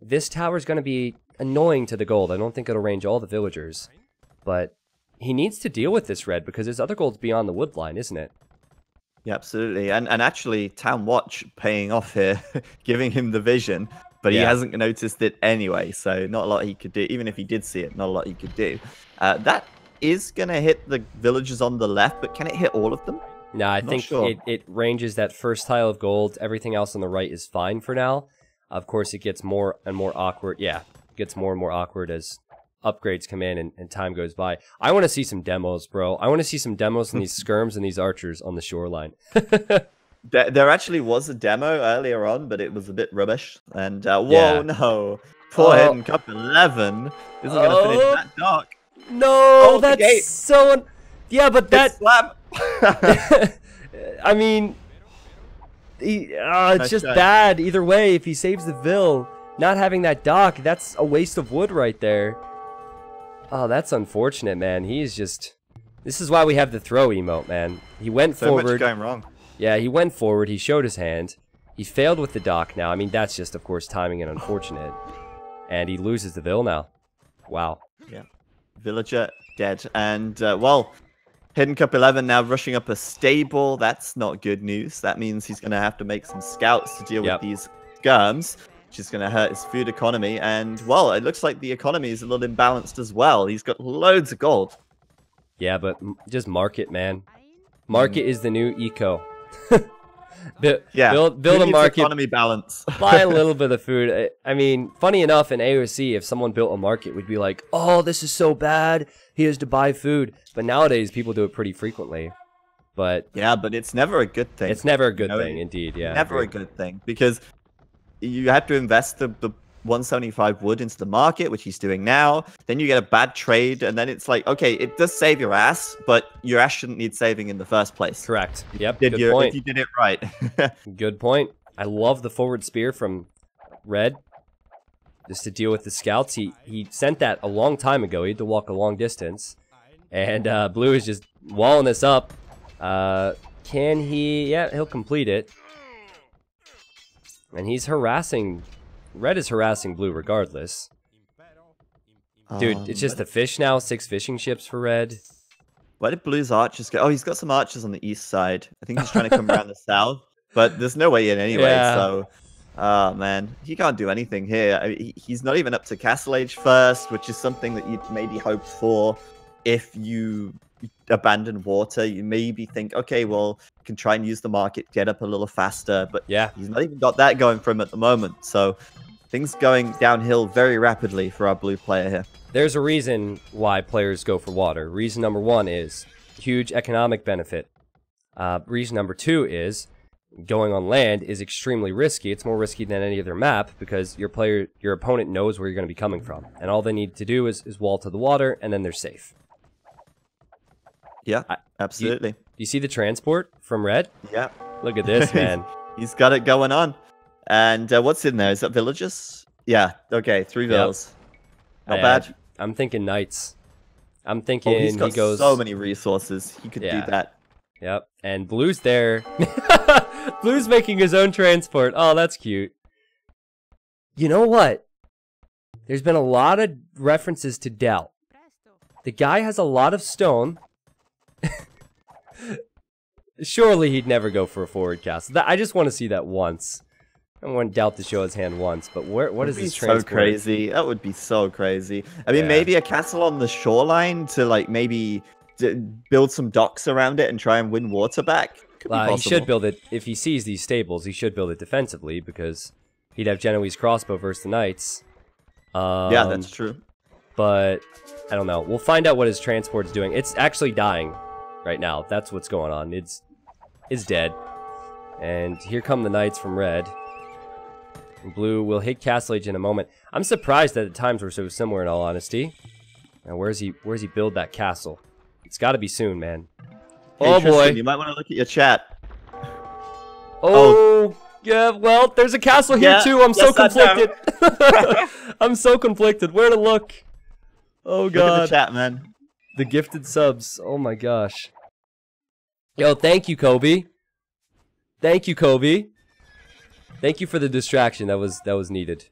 This tower is going to be annoying to the gold. I don't think it'll range all the villagers. But he needs to deal with this red because his other gold's beyond the wood line, isn't it? Yeah, absolutely. And actually, Town Watch paying off here, giving him the vision, but he hasn't noticed it anyway, so not a lot he could do. Even if he did see it, not a lot he could do. That is going to hit the villagers on the left, but can it hit all of them? No, I think it ranges that first tile of gold. Everything else on the right is fine for now. Of course, it gets more and more awkward. Yeah, it gets more and more awkward as upgrades come in and time goes by. I want to see some demos, bro. I want to see some demos in these skirms and these archers on the shoreline. There actually was a demo earlier on, but it was a bit rubbish. And whoa, no. Poor HiddenCup 11 isn't going to finish that dock. No, that's so... Yeah, but that... I mean... it's just bad either way. If he saves the Vill, not having that dock, that's a waste of wood right there. Oh, that's unfortunate, man. He's just... This is why we have the throw emote, man. He went forward. So much going wrong. Yeah, he went forward. He showed his hand. He failed with the dock now. I mean, that's just, of course, timing and unfortunate. And he loses the Vill now. Wow. Yeah. Villager dead. And, well, HiddenCup 11 now rushing up a stable. That's not good news. That means he's going to have to make some scouts to deal with these skirms, which is going to hurt his food economy. And, well, it looks like the economy is a little imbalanced as well. He's got loads of gold. Yeah, but just market, man. Market is the new eco. Build a market. Economy balance. Buy a little bit of food. I mean, funny enough, in AOC, if someone built a market, we'd be like, oh, this is so bad. He has to buy food. But nowadays, people do it pretty frequently. But yeah, but it's never a good thing. It's never a good thing, indeed. Yeah, never a good thing, because you have to invest the 175 wood into the market, which he's doing now. Then you get a bad trade, and then it's like, okay, it does save your ass, but your ass shouldn't need saving in the first place. Correct. Yep. Good point. If you did it right. Good point. I love the forward spear from Red. Just to deal with the scouts. He sent that a long time ago. He had to walk a long distance. And Blue is just walling this up. Can he? Yeah, he'll complete it. And he's harassing. Red is harassing Blue regardless. Dude, it's just a fish now. 6 fishing ships for Red. Where did Blue's archers go? Oh, he's got some archers on the east side. I think he's trying to come around the south. But there's no way in anyway, so... Oh, man. He can't do anything here. I mean, he's not even up to Castle Age first, which is something that you'd maybe hope for if you abandon water. You maybe think, okay, well, you can try and use the market, get up a little faster. But yeah, he's not even got that going for him at the moment. So things going downhill very rapidly for our blue player here. There's a reason why players go for water. Reason number 1 is huge economic benefit. Reason number 2 is... going on land is extremely risky. It's more risky than any other map because your opponent knows where you're going to be coming from. And all they need to do is wall to the water, and then they're safe. Yeah, absolutely. You see the transport from Red? Yeah. Look at this, man. He's got it going on. And what's in there? Is that villages? Yeah, okay, 3 villas. Not bad. I'm thinking knights. I'm thinking he's got so many resources. He could do that. Yep, and Blue's there. Blue's making his own transport. Oh, that's cute. You know what? There's been a lot of references to Daut. The guy has a lot of stone. Surely he'd never go for a forward castle. I just want to see that once. I want Daut to show his hand once, but what is this transport? So crazy. That would be so crazy. I mean, maybe a castle on the shoreline to, like, maybe... build some docks around it and try and win water back. He should build it, if he sees these stables, he should build it defensively because he'd have Genoese crossbow versus the knights. Yeah, that's true. But, I don't know. We'll find out what his transport's doing. It's actually dying right now. That's what's going on. It's dead. And here come the knights from Red. And Blue will hit Castle Age in a moment. I'm surprised that the times were so similar in all honesty. Now, where's he build that castle? It's got to be soon, man. Hey, oh, Tristan, boy. You might want to look at your chat. Oh, yeah, well, there's a castle here, too. I'm so conflicted. I'm so conflicted. Where to look? Oh, God. Look at the chat, man. The gifted subs. Oh, my gosh. Yo, thank you, Kobe. Thank you, Kobe. Thank you for the distraction. That was needed.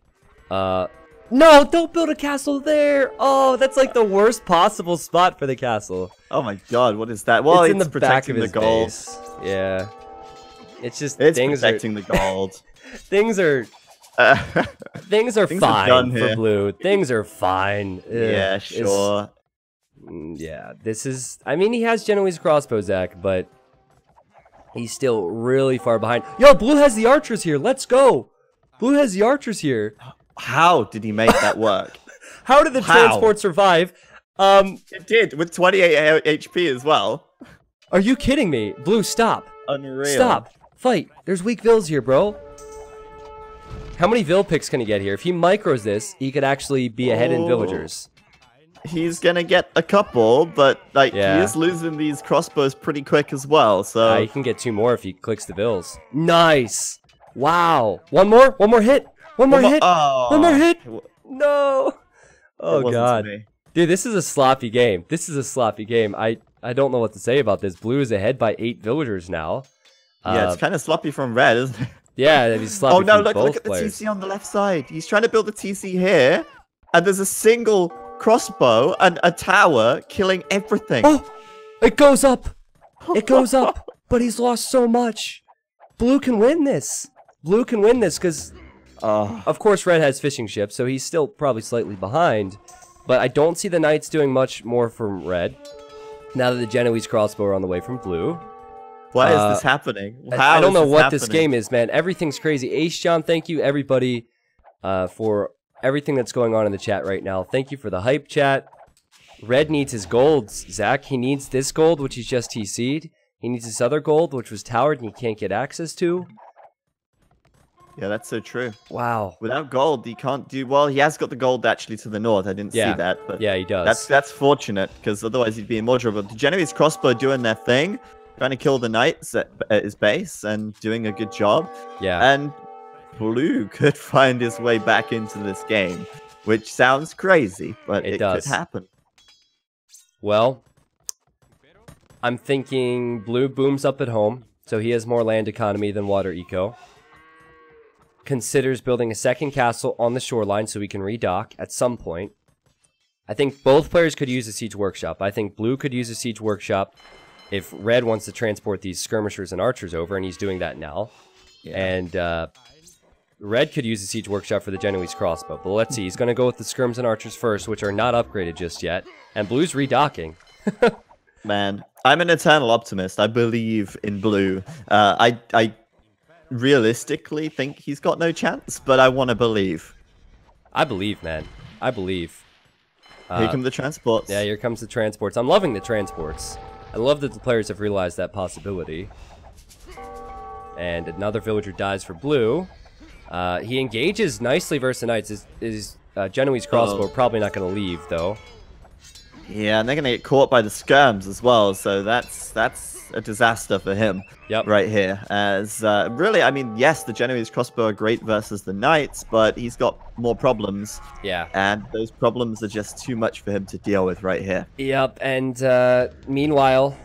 No, don't build a castle there. Oh, that's like the worst possible spot for the castle. Oh my God, what is that? Well, it's in the back of his gold. Base. Yeah, it's just protecting the gold. Things are fine for Blue. Things are fine. Yeah, sure. Yeah, this is. I mean, he has Genoese crossbow, Zach, but he's still really far behind. Yo, Blue has the archers here. Let's go. Blue has the archers here. How did he make that work? How did the transport survive? It did, with 28 HP as well. Are you kidding me? Blue, stop. Unreal. Stop. Fight. There's weak vills here, bro. How many vill picks can he get here? If he micros this, he could actually be ahead in villagers. He's gonna get a couple, but like he is losing these crossbows pretty quick as well, so... he can get 2 more if he clicks the vills. Nice. Wow. One more hit. One more hit! Oh. One more hit! No! Oh, God. Dude, this is a sloppy game. This is a sloppy game. I don't know what to say about this. Blue is ahead by 8 villagers now. Yeah, it's kind of sloppy from Red, isn't it? Yeah, he's sloppy from both look at the TC on the left side. He's trying to build a TC here, and there's a single crossbow and a tower killing everything. Oh! It goes up! It goes up! But he's lost so much. Blue can win this. Blue can win this, because... of course, Red has fishing ships, so he's still probably slightly behind. But I don't see the Knights doing much more from Red. Now that the Genoese crossbow are on the way from Blue. Why is this happening? I don't know what this game is, man. Everything's crazy. Ace John, thank you, everybody, for everything that's going on in the chat right now. Thank you for the hype, chat. Red needs his golds, Zach. He needs this gold, which he's just TC'd. He needs this other gold, which was towered and he can't get access to. Yeah, that's so true. Wow. Without gold, he can't do well. He has got the gold actually to the north. I didn't see that, but yeah, he does. That's fortunate because otherwise he'd be in more trouble. The Genoese crossbow doing their thing, trying to kill the knights at his base and doing a good job. Yeah. And Blue could find his way back into this game, which sounds crazy, but it could happen. Well, I'm thinking Blue booms up at home, so he has more land economy than water eco. Considers building a second castle on the shoreline so we can redock at some point. I think both players could use a siege workshop. I think Blue could use a siege workshop if Red wants to transport these skirmishers and archers over, and he's doing that now. Yeah. And Red could use a siege workshop for the Genoese crossbow. But let's see, he's going to go with the skirms and archers first, which are not upgraded just yet. And Blue's redocking. Man, I'm an eternal optimist. I believe in Blue. I realistically think he's got no chance, but I want to believe. I believe, man. I believe. Here come the transports. Yeah, here comes the transports. I'm loving the transports. I love that the players have realized that possibility. And another villager dies for Blue. He engages nicely versus the knights. His Genoese crossbow probably not going to leave, though. Yeah, and they're going to get caught by the skirms as well, so that's a disaster for him right here. As really, I mean, yes, the Genoese crossbow are great versus the knights, but he's got more problems. Yeah. And those problems are just too much for him to deal with right here. Yep, and meanwhile,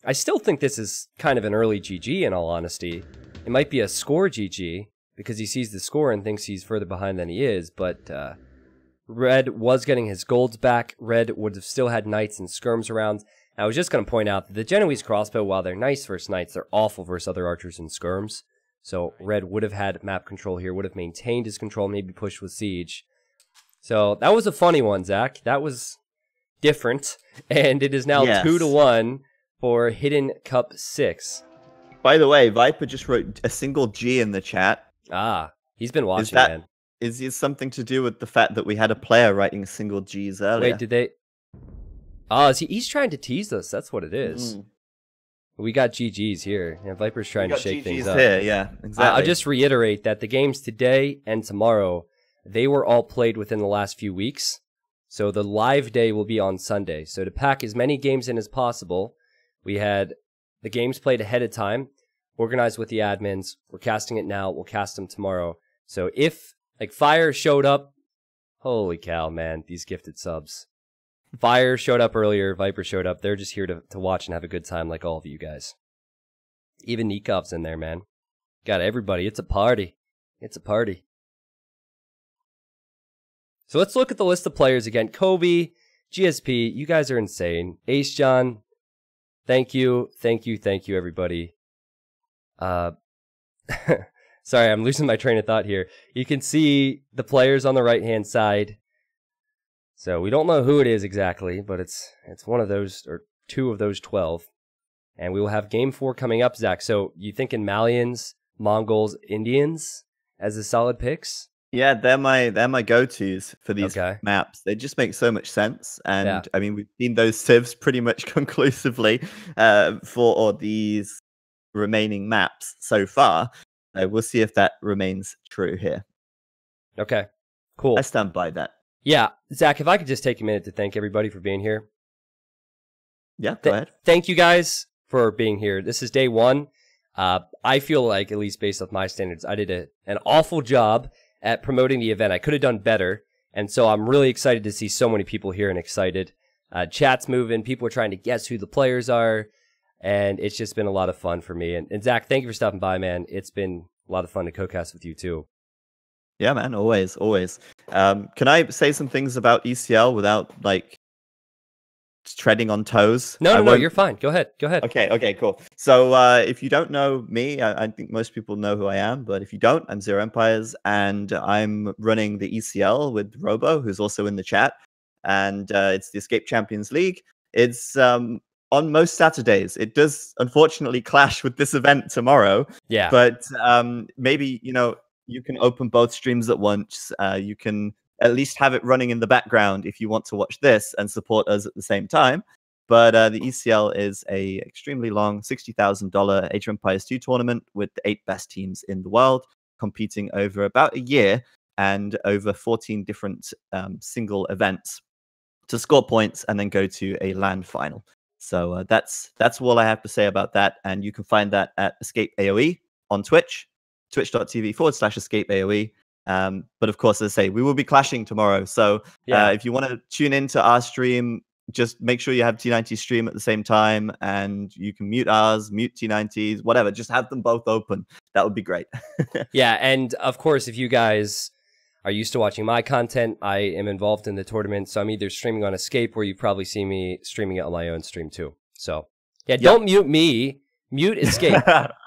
I still think this is kind of an early GG, in all honesty. It might be a score GG, because he sees the score and thinks he's further behind than he is, but Red was getting his golds back. Red would have still had knights and skirms around. I was just going to point out that the Genoese crossbow, while they're nice versus knights, they're awful versus other archers and skirms. So Red would have had map control here, would have maintained his control, maybe pushed with siege. So that was a funny one, Zach. That was different. And it is now 2-1 for Hidden Cup 6. By the way, Viper just wrote a single G in the chat. Ah, he's been watching, man. Is it something to do with the fact that we had a player writing single Gs earlier? Wait, did they... Oh, he's trying to tease us. That's what it is. We got GGs here. Yeah, Viper's trying to shake things up. Here, yeah, exactly. I'll just reiterate that the games today and tomorrow, they were all played within the last few weeks. So the live day will be on Sunday. So to pack as many games in as possible, we had the games played ahead of time, organized with the admins. We're casting it now. We'll cast them tomorrow. So if, like, Fire showed up, holy cow, man, these gifted subs. Fire showed up earlier, Viper showed up. They're just here to watch and have a good time like all of you guys. Even Nikov's in there, man. Got everybody. It's a party. It's a party. So let's look at the list of players again. Kobe, GSP, you guys are insane. Ace John, thank you, everybody. Sorry, I'm losing my train of thought here. You can see the players on the right-hand side. So we don't know who it is exactly, but it's one of those, or two of those 12. And we will have Game 4 coming up, Zach. So you thinking Malians, Mongols, Indians as the solid picks? Yeah, they're my go-tos for these maps. They just make so much sense. And I mean, we've seen those civs pretty much conclusively for these remaining maps so far. We'll see if that remains true here. Okay, cool. I stand by that. Yeah, Zach, if I could just take a minute to thank everybody for being here. Yeah, go ahead. Thank you guys for being here. This is day 1. I feel like, at least based off my standards, I did an awful job at promoting the event. I could have done better, and so I'm really excited to see so many people here and excited. Chat's moving, people are trying to guess who the players are, and it's just been a lot of fun for me. And Zach, thank you for stopping by, man. It's been a lot of fun to co-cast with you, too. Yeah, man, always, always. Can I say some things about ECL without, like, treading on toes? No, you're fine. Go ahead. Okay, cool. So if you don't know me, I think most people know who I am, but if you don't, I'm Zero Empires, and I'm running the ECL with Robo, who's also in the chat, and it's the Escape Champions League. It's on most Saturdays. It does, unfortunately, clash with this event tomorrow. Yeah. But maybe, you can open both streams at once. You can at least have it running in the background if you want to watch this and support us at the same time. But the ECL is a extremely long $60,000 Age of Empires 2 tournament with the 8 best teams in the world. competing over about a year and over 14 different single events to score points and then go to a LAN final. So that's all I have to say about that. And you can find that at Escape AoE on Twitch, twitch.tv/Escape AoE. But of course, as I say, we will be clashing tomorrow. So if you want to tune into our stream, just make sure you have T90 stream at the same time, and you can mute ours, mute T90's, whatever. Just have them both open. That would be great. Yeah, and of course, if you guys are used to watching my content, I am involved in the tournament, so I'm either streaming on Escape, or you probably see me streaming it on my own stream too. So, yeah, don't mute me. Mute Escape,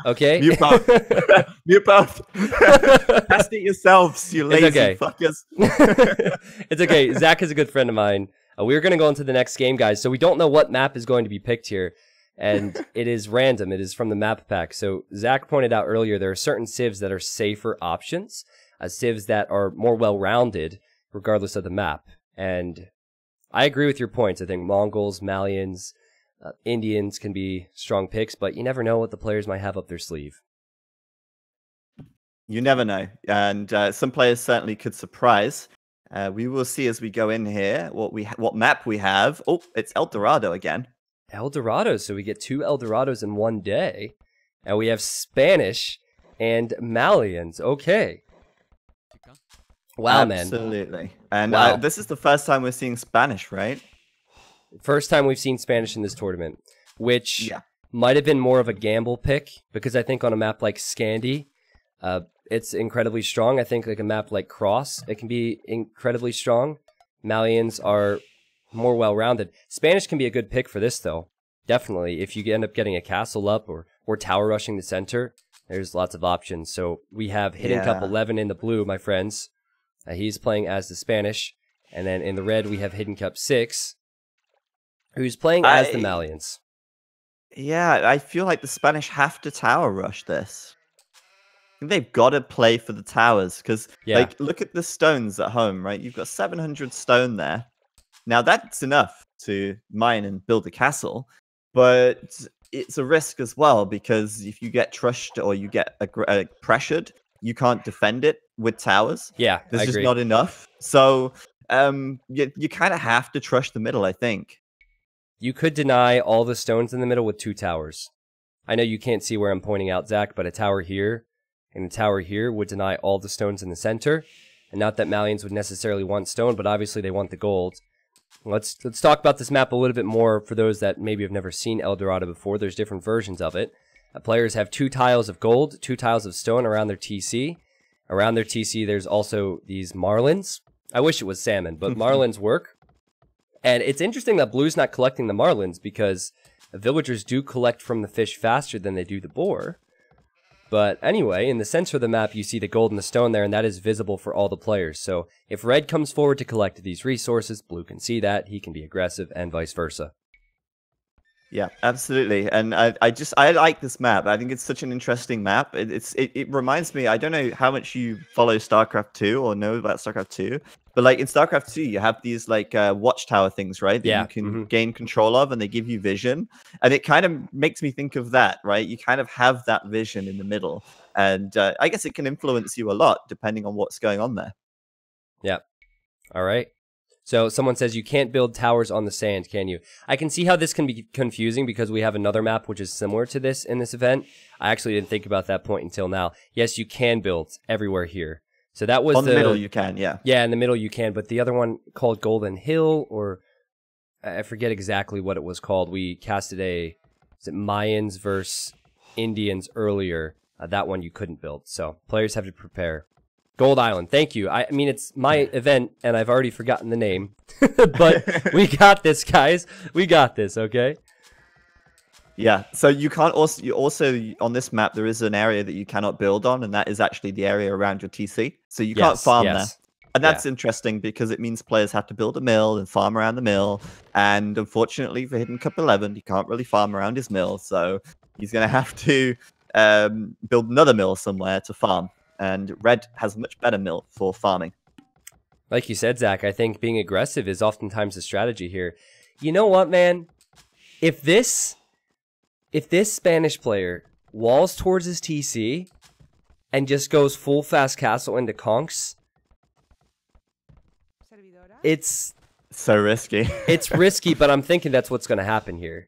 okay? Mute both. Mute both. Test it yourselves, you lazy fuckers. It's okay. Zach is a good friend of mine. We're going to go into the next game, guys. So we don't know what map is going to be picked here, and it is random. It is from the map pack. So Zach pointed out earlier there are certain civs that are safer options, civs that are more well-rounded regardless of the map. And I agree with your points. I think Mongols, Malians, Indians can be strong picks, but you never know what the players might have up their sleeve. You never know. And some players certainly could surprise. We will see as we go in here what map we have. Oh, it's El Dorado again. El Dorado. So we get 2 El Dorados in one day. And we have Spanish and Malians. Okay. Wow, man. Absolutely. And this is the first time we're seeing Spanish, right? First time we've seen Spanish in this tournament, which might have been more of a gamble pick, because I think on a map like Scandi, it's incredibly strong. I think like a map like Cross, it can be incredibly strong. Malians are more well-rounded. Spanish can be a good pick for this, though. Definitely. If you end up getting a castle up or tower rushing the center, there's lots of options. So we have Hidden Cup 11 in the blue, my friends. He's playing as the Spanish. And then in the red, we have Hidden Cup 6, who's playing as the Malians. Yeah, I feel like the Spanish have to tower rush this. They've got to play for the towers, because like, look at the stones at home, right? You've got 700 stone there. Now that's enough to mine and build a castle, but it's a risk as well, because if you get trushed or you get pressured, you can't defend it with towers. Yeah, there's just not enough. So you kind of have to trust the middle, I think. You could deny all the stones in the middle with 2 towers. I know you can't see where I'm pointing out, Zach, but a tower here and a tower here would deny all the stones in the center. And not that Malians would necessarily want stone, but obviously they want the gold. Let's talk about this map a little bit more for those that maybe have never seen El Dorado before. There's different versions of it. Players have 2 tiles of gold, 2 tiles of stone around their TC. Around their TC, there's also these marlins. I wish it was salmon, but marlins work. And it's interesting that blue's not collecting the marlins, because villagers do collect from the fish faster than they do the boar. But anyway, in the center of the map, you see the gold and the stone there, and that is visible for all the players. So if red comes forward to collect these resources, blue can see that, he can be aggressive, and vice versa. Yeah, absolutely. And I like this map. I think it's such an interesting map. It reminds me, I don't know how much you follow StarCraft 2 or know about StarCraft 2, but like in StarCraft 2, you have these like watchtower things, right? That you can gain control of, and they give you vision. And it kind of makes me think of that, right? You kind of have that vision in the middle. And I guess it can influence you a lot depending on what's going on there. Yeah. All right. So someone says you can't build towers on the sand, can you? I can see how this can be confusing, because we have another map which is similar to this in this event. I actually didn't think about that point until now. Yes, you can build everywhere here. So that was on the middle you can, yeah. Yeah, in the middle you can, but the other one called Golden Hill, or I forget exactly what it was called. We casted is it Mayans versus Indians earlier. That one you couldn't build. So players have to prepare. Gold Island, thank you. I mean, it's my event, and I've already forgotten the name. But we got this, guys. We got this, okay? Yeah, so you can't also on this map, there is an area that you cannot build on, and that is actually the area around your TC. So you can't farm there. And that's interesting, because it means players have to build a mill and farm around the mill. And unfortunately for Hidden Cup 11, he can't really farm around his mill. So he's going to have to build another mill somewhere to farm. And red has a much better mill for farming. Like you said, Zach, I think being aggressive is oftentimes the strategy here. You know what, man? If this Spanish player walls towards his TC, and just goes full fast castle into conks, it's so risky. It's risky, but I'm thinking that's what's going to happen here.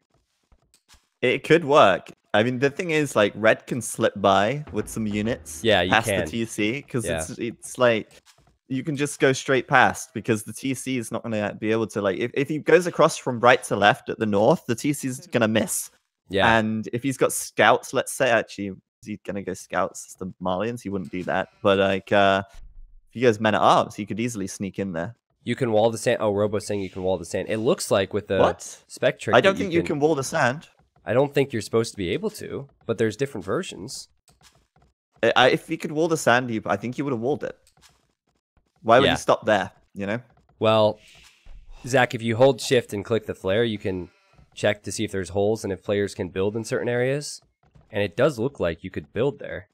It could work. I mean, the thing is, like, red can slip by with some units. Yeah, you past can. the TC, because it's like you can just go straight past, because the TC is not going to be able to, like, if he goes across from right to left at the north, the TC is going to miss. Yeah. And if he's got scouts, let's say, actually, is he going to go scouts? It's the Malians, he wouldn't do that. But, like, if he goes men at arms, he could easily sneak in there. You can wall the sand. Oh, Robo's saying you can wall the sand. It looks like with the spec trick. I don't think you can wall the sand. I don't think you're supposed to be able to, but there's different versions. If he could wall the sand, I think he would have walled it. Why would he stop there, you know? Well, Zach, if you hold shift and click the flare, you can check to see if there's holes and if players can build in certain areas. And it does look like you could build there.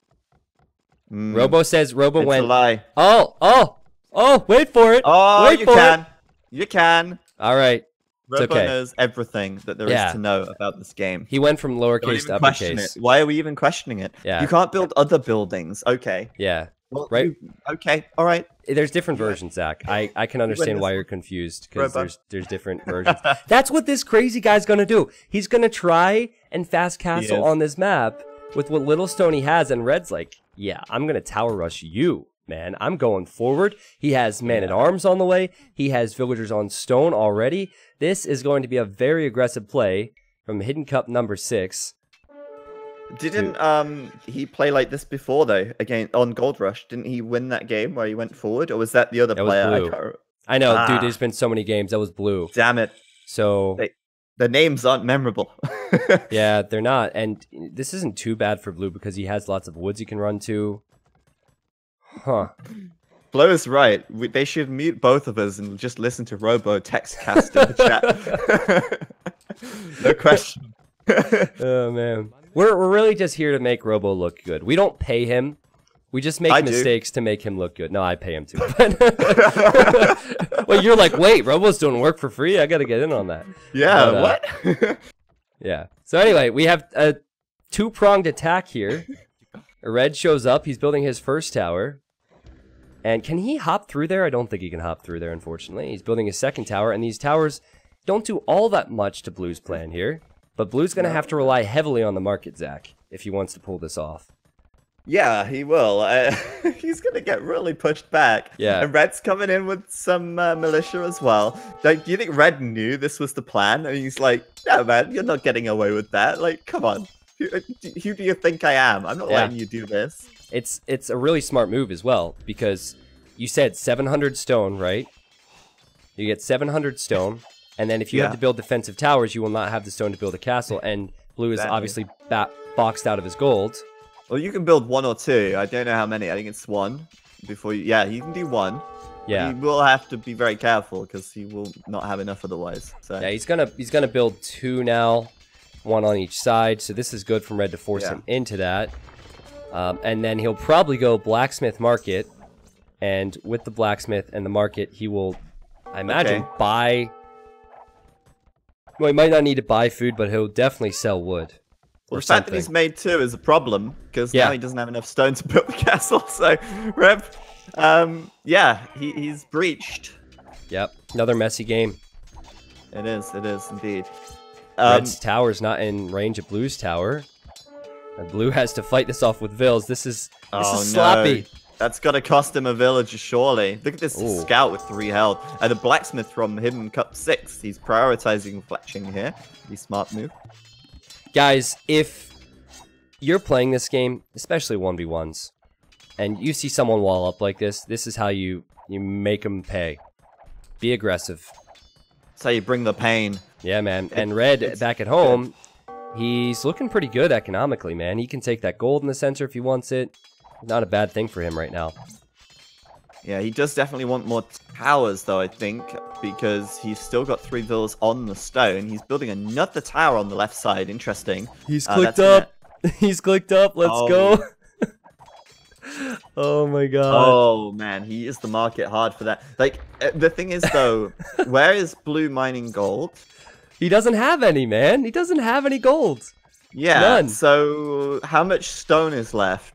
Robo says Robo it's went. A lie. Oh, wait for it. Oh, wait you for can. It. You can. All right. Robo knows everything that there is to know about this game. He went from lowercase to uppercase. Why are we even questioning it? Yeah. You can't build other buildings. Okay. Yeah. Well, right. Okay. All right. There's different versions, Zach. I can understand why you're confused, because there's different versions. That's what this crazy guy's gonna do. He's gonna try and fast castle on this map with what little stone he has, and Red's like, yeah, I'm gonna tower rush you, man. I'm going forward. He has man-at-arms on the way. He has villagers on stone already. This is going to be a very aggressive play from Hidden Cup number 6. Didn't he play like this before, though, again on Gold Rush? Didn't he win that game where he went forward, or was that the other player? Was Blue. I know, dude, there's been so many games. That was Blue. Damn it. So the names aren't memorable. Yeah, they're not. And this isn't too bad for Blue because he has lots of woods he can run to. Huh. Flo is right. They should mute both of us and just listen to Robo text cast in the chat. No question. Oh, man. We're really just here to make Robo look good. We don't pay him. We just make mistakes to make him look good. No, I pay him too. Well, you're like, wait, Robo's doing work for free? I got to get in on that. Yeah, but, what? Yeah. So anyway, we have a two-pronged attack here. Red shows up. He's building his first tower. And can he hop through there? I don't think he can hop through there, unfortunately. He's building his second tower, and these towers don't do all that much to Blue's plan here. But Blue's going to have to rely heavily on the market, Zach, if he wants to pull this off. Yeah, he will. He's going to get really pushed back. Yeah. And Red's coming in with some militia as well. Like, do you think Red knew this was the plan? And he's like, no, man, you're not getting away with that. Like, come on. Who do you think I am? I'm not letting you do this. It's a really smart move as well, because you said 700 stone, right? You get 700 stone, and then if you have to build defensive towers, you will not have the stone to build a castle, and Blue is obviously boxed out of his gold. Well, you can build 1 or 2. I don't know how many. I think it's 1. Before you, you can do 1. Yeah. He will have to be very careful, because he will not have enough otherwise. So. Yeah, he's gonna build 2 now, 1 on each side, so this is good from Red to force him into that. And then he'll probably go blacksmith market, and with the blacksmith and the market, he will, I imagine, buy. Well, he might not need to buy food, but he'll definitely sell wood. Well, the fact that he's made 2 is a problem, because now he doesn't have enough stone to build the castle. So, Rep, he's breached. Yep, another messy game. It is indeed. Red's tower's not in range of Blue's tower. And Blue has to fight this off with Vils. This is sloppy. No. That's got to cost him a villager, surely. Look at this scout with 3 health. And the blacksmith from Hidden Cup 6. He's prioritizing fletching here. Pretty smart move. Guys, if you're playing this game, especially 1v1s, and you see someone wall up like this, this is how you make them pay. Be aggressive. That's how you bring the pain. Yeah, man. And Red, back at home, he's looking pretty good economically, man. He can take that gold in the center if he wants it. Not a bad thing for him right now. Yeah, he does definitely want more towers, though, I think, because he's still got 3 villas on the stone. He's building another tower on the left side. Interesting. He's clicked up. He's clicked up. Let's go. Oh, my God. Oh, man. He is the market hard for that. Like, the thing is, though, where is Blue mining gold? He doesn't have any, man. He doesn't have any gold. Yeah. None. So, how much stone is left?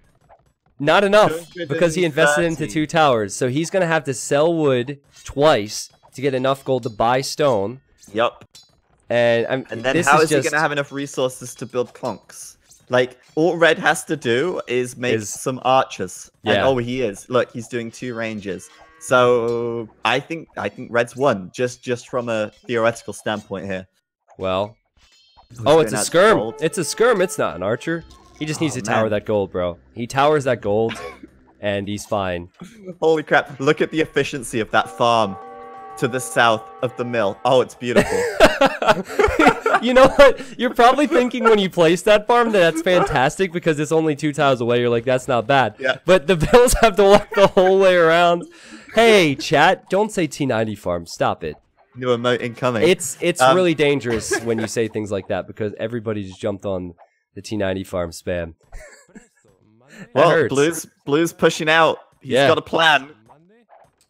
Not enough, because he invested into 2 towers. So he's going to have to sell wood twice to get enough gold to buy stone. Yup. And then how is he going to have enough resources to build conks? Like, all Red has to do is make some archers. Yeah. And, oh, he is. Look, he's doing 2 ranges. So I think Red's won, just from a theoretical standpoint here. Well, oh, it's a skirm. It's a skirm. It's not an archer. He just needs to tower that gold, bro. He towers that gold, and he's fine. Holy crap. Look at the efficiency of that farm to the south of the mill. Oh, it's beautiful. You know what? You're probably thinking when you place that farm that's fantastic because it's only 2 tiles away. You're like, that's not bad. Yeah. But the bills have to walk the whole way around. Hey, chat, don't say T90 farm. Stop it. New emote incoming. It's really dangerous when you say things like that because everybody just jumped on the T90 farm spam. Well, Blue's pushing out. He's got a plan.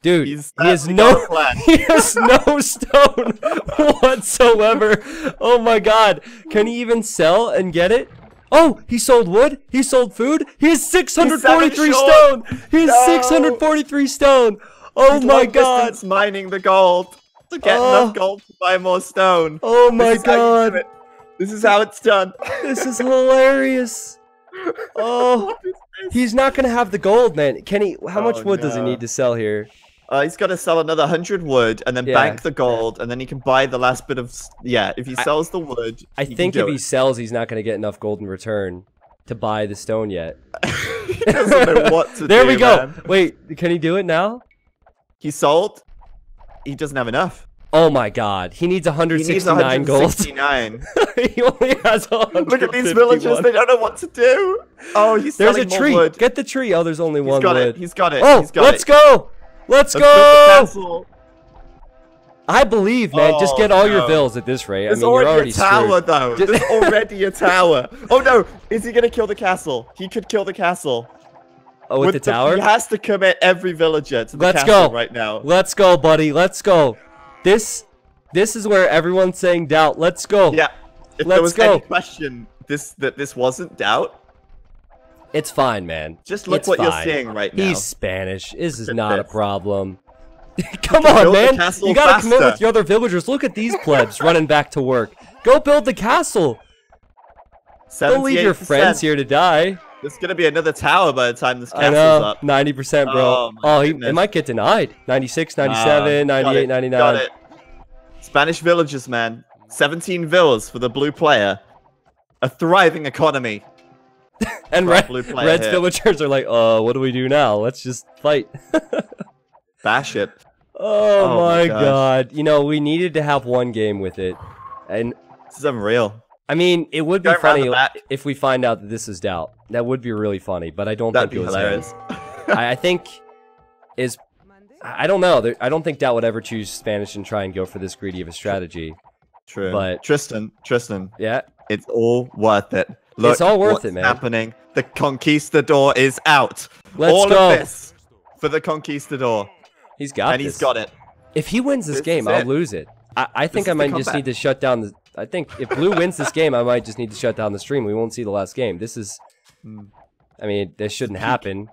Dude, he has no stone whatsoever. Oh my god. Can he even sell and get it? Oh, he sold wood. He sold food. He has 643 stone. He has 643 stone. Oh my god. He's mining the gold to get enough gold to buy more stone. Oh my god. This is how it's done. This is hilarious. Oh, he's not going to have the gold, man. Can he? How much wood does he need to sell here? He's got to sell another 100 wood and then bank the gold, and then he can buy the last bit of... Yeah, if he sells the wood, I think if he sells, he's not going to get enough gold in return to buy the stone yet. He doesn't know what to do, There we go. Man. Wait, can he do it now? He sold. He doesn't have enough. Oh my god. He needs 169 gold. He only has 100. Look at these villagers. They don't know what to do. Oh, he's selling There's a tree. More wood. Get the tree. Oh, there's only one wood. He's got it. Oh, he's got let's it. Go. Let's go! I believe, man. Just get all your bills at this rate. I mean, you're already a tower, screwed. though. There's already a tower. Oh, no. Is he going to kill the castle? He could kill the castle. Oh, with the tower? He has to commit every villager to the castle right now. Let's go, buddy. Let's go. This is where everyone's saying Daut. Let's go. Yeah. If there was any question that this wasn't Daut, it's fine, man. Just look what you're seeing right now. He's Spanish. This is not a problem. Come on, man. You gotta commit with your other villagers. Look at these plebs running back to work. Go build the castle. Don't leave your friends here to die. There's gonna be another tower by the time this castle's up. 90%, bro. Oh, it might get denied. 96, 97, 98, 99. Got it. Spanish villagers, man. 17 villas for the blue player. A thriving economy. And Red's villagers are like, what do we do now? Let's just fight. Bash it. Oh my god. You know, we needed to have one game with it. And this is unreal. I mean, it would be funny if we find out that this is Daut. That would be really funny, but I don't think it was hilarious. I think I don't know. I don't think Daut would ever choose Spanish and try and go for this greedy of a strategy. True. But Tristan. Yeah. It's all worth it. Look, it's all worth it, man. What's happening? The Conquistador is out. Let's go. All of this for the Conquistador. He's got and he's got it. If he wins this game, I'll lose it. I think I might just need to shut down the... I think if Blue wins this game, I might just need to shut down the stream. We won't see the last game. This is... I mean, this shouldn't happen.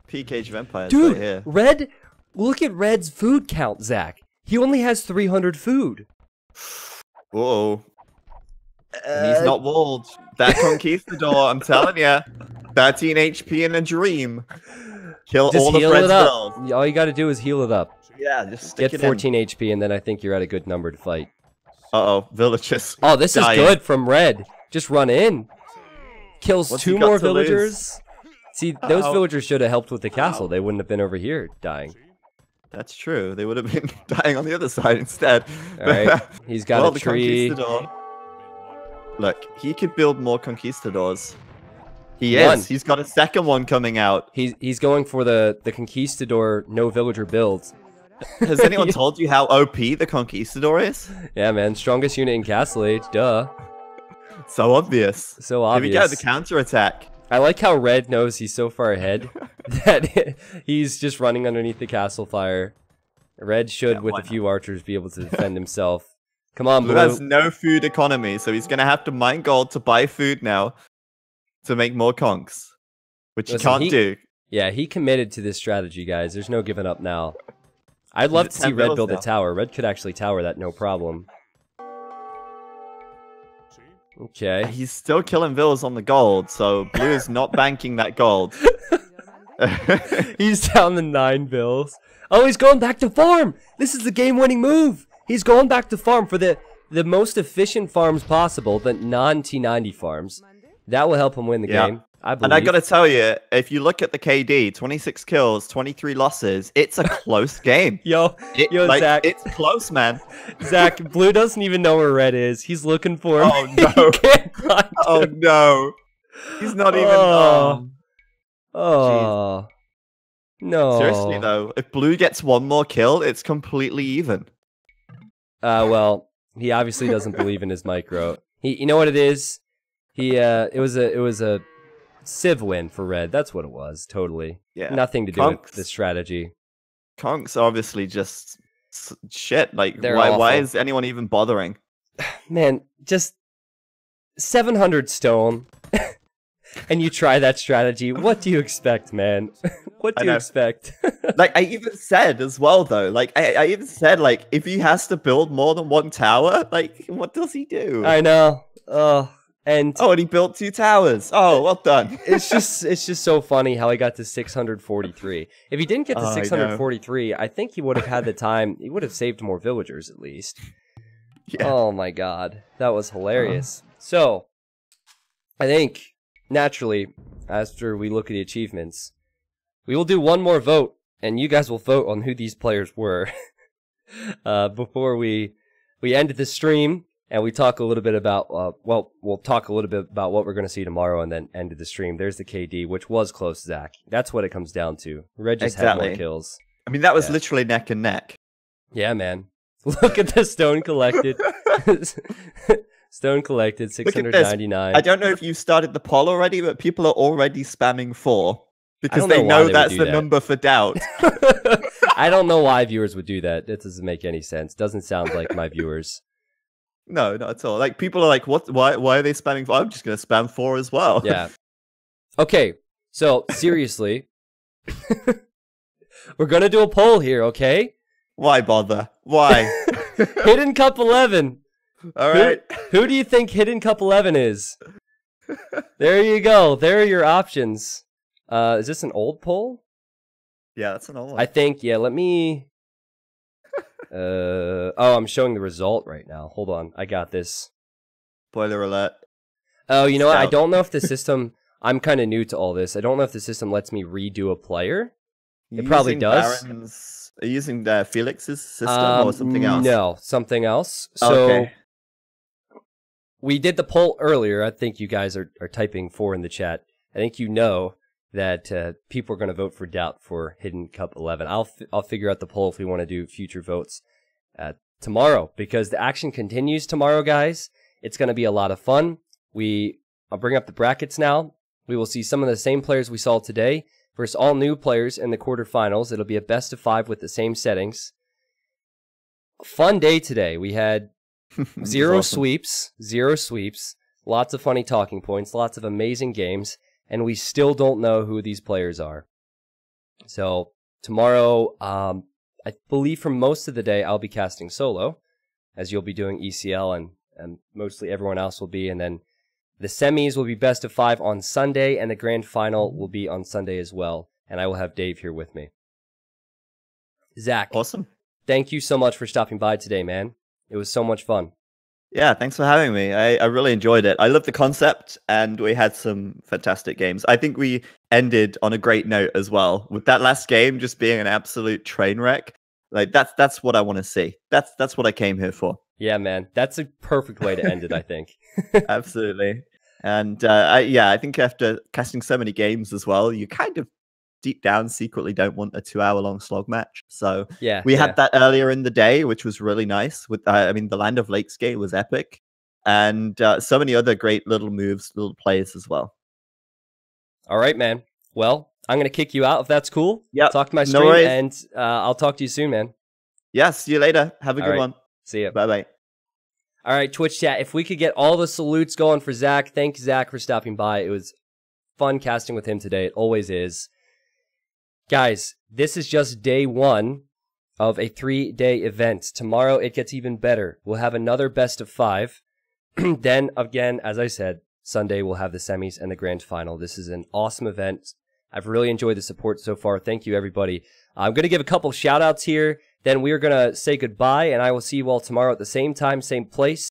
Peak Age of Empires Dude, right here. Red... Look at Red's food count, Zach. He only has 300 food. Whoa. He's not walled. That Conquistador, I'm telling you. 13 HP in a dream. Kill all of Red's bills. All you gotta do is heal it up. Yeah, just stick Get 14 HP, and then I think you're at a good number to fight. Uh-oh, villagers. Oh, this is good from Red. Just run in. Kills 2 more villagers. See, those villagers should have helped with the castle. They wouldn't have been over here dying. That's true. They would have been dying on the other side instead. Alright, he's got a tree. Look, he could build more conquistadors. He is. He's got a second one coming out. He's going for the conquistador no villager builds. Has anyone told you how OP the conquistador is? Yeah, man. Strongest unit in Castle Age. Duh. So obvious. So obvious. Here we go. The counterattack. I like how Red knows he's so far ahead that he's just running underneath the castle fire. Red should, with a few archers, be able to defend himself. Come on, Blue. Blue has no food economy, so he's going to have to mine gold to buy food now to make more conks. which you can't do. Yeah, he committed to this strategy, guys. There's no giving up now. I'd love to see Red build a tower. Red could actually tower that, no problem. Okay. He's still killing villas on the gold, so blue is not banking that gold. He's down to 9 bills. Oh, he's going back to farm! This is the game-winning move! He's going back to farm for the most efficient farms possible, the non-T90 farms. That will help him win the game, I believe. And I gotta tell you, if you look at the KD, 26 kills, 23 losses, it's a close game. Yo, Zach. It's close, man. Zach, blue doesn't even know where red is. He's looking for him. Oh, no. He can't find him. Oh, no. He's not even... Oh. No. Seriously, though, if blue gets one more kill, it's completely even. Well, he obviously doesn't believe in his micro. You know what it is? It was a Civ win for red. That's what it was. Totally. Yeah. Nothing to do with the strategy. Conks obviously just shit. Like, why? Why is anyone even bothering? Man, just 700 stone, and you try that strategy. What do you expect, man? What do you expect? Like, I even said as well, though. Like, I even said, like, if he has to build more than one tower, like, what does he do? I know. And he built 2 towers. Oh, well done. it's just so funny how he got to 643. If he didn't get to 643, I think he would have had the time. He would have saved more villagers at least. Yeah. Oh my god, that was hilarious. So, I think naturally, after we look at the achievements, we will do one more vote, and you guys will vote on who these players were before we end the stream. And we talk a little bit about, we'll talk a little bit about what we're going to see tomorrow and then end of the stream. There's the KD, which was close, Zach. That's what it comes down to. Red just had more kills. I mean, that was literally neck and neck. Yeah, man. Look at the stone collected. Stone collected, 699. I don't know if you started the poll already, but people are already spamming 4. Because they know that's the number for Daut. I don't know why viewers would do that. That doesn't make any sense. Doesn't sound like my viewers. No, not at all. Like, people are like, what? Why are they spamming 4? I'm just going to spam 4 as well. Yeah. Okay, so, seriously. We're going to do a poll here, okay? Why bother? Why? Hidden Cup 11. All right. Who do you think Hidden Cup 11 is? There you go. There are your options. Is this an old poll? Yeah, that's an old one. I think, let me... I'm showing the result right now. Hold on, I got this. Spoiler alert. Oh, you know what? I don't know if the system... I'm kind of new to all this. I don't know if the system lets me redo a player. It probably does. Are you using Felix's system or something else? No, something else. So, okay. We did the poll earlier. I think you guys are typing 4 in the chat. I think you know that people are going to vote for Daut for Hidden Cup 11. I'll figure out the poll if we want to do future votes tomorrow, because the action continues tomorrow, guys. It's going to be a lot of fun. I'll bring up the brackets now. We will see some of the same players we saw today versus all new players in the quarterfinals. It'll be a best of 5 with the same settings. Fun day today. We had 0 sweeps, lots of funny talking points, lots of amazing games. And we still don't know who these players are. So tomorrow, I believe for most of the day, I'll be casting solo, as you'll be doing ECL and mostly everyone else will be. And then the semis will be best of 5 on Sunday, and the grand final will be on Sunday as well. And I will have Dave here with me. Zach. Awesome. Thank you so much for stopping by today, man. It was so much fun. Yeah, thanks for having me. I really enjoyed it. I love the concept, and we had some fantastic games. I think we ended on a great note as well, with that last game just being an absolute train wreck. Like, that's what I want to see. That's what I came here for. Yeah, man. That's a perfect way to end it, I think. Absolutely. And I think after casting so many games as well, you kind of deep down secretly don't want a 2-hour-long slog match. So we had that earlier in the day, which was really nice. With I mean, the Land of Lakes game was epic, and so many other great little moves, little plays as well. All right, man. Well, I'm gonna kick you out if that's cool. Yeah. Talk to my stream, and I'll talk to you soon, man. Yeah. See you later. Have a good one. See ya. Bye bye. All right, Twitch chat. If we could get all the salutes going for Zach, thank Zach for stopping by. It was fun casting with him today. It always is. Guys, this is just day 1 of a 3-day event. Tomorrow it gets even better. We'll have another best of 5. Then again, as I said, Sunday we'll have the semis and the grand final. This is an awesome event. I've really enjoyed the support so far. Thank you, everybody. I'm going to give a couple shout outs here. Then we are going to say goodbye, and I will see you all tomorrow at the same time, same place.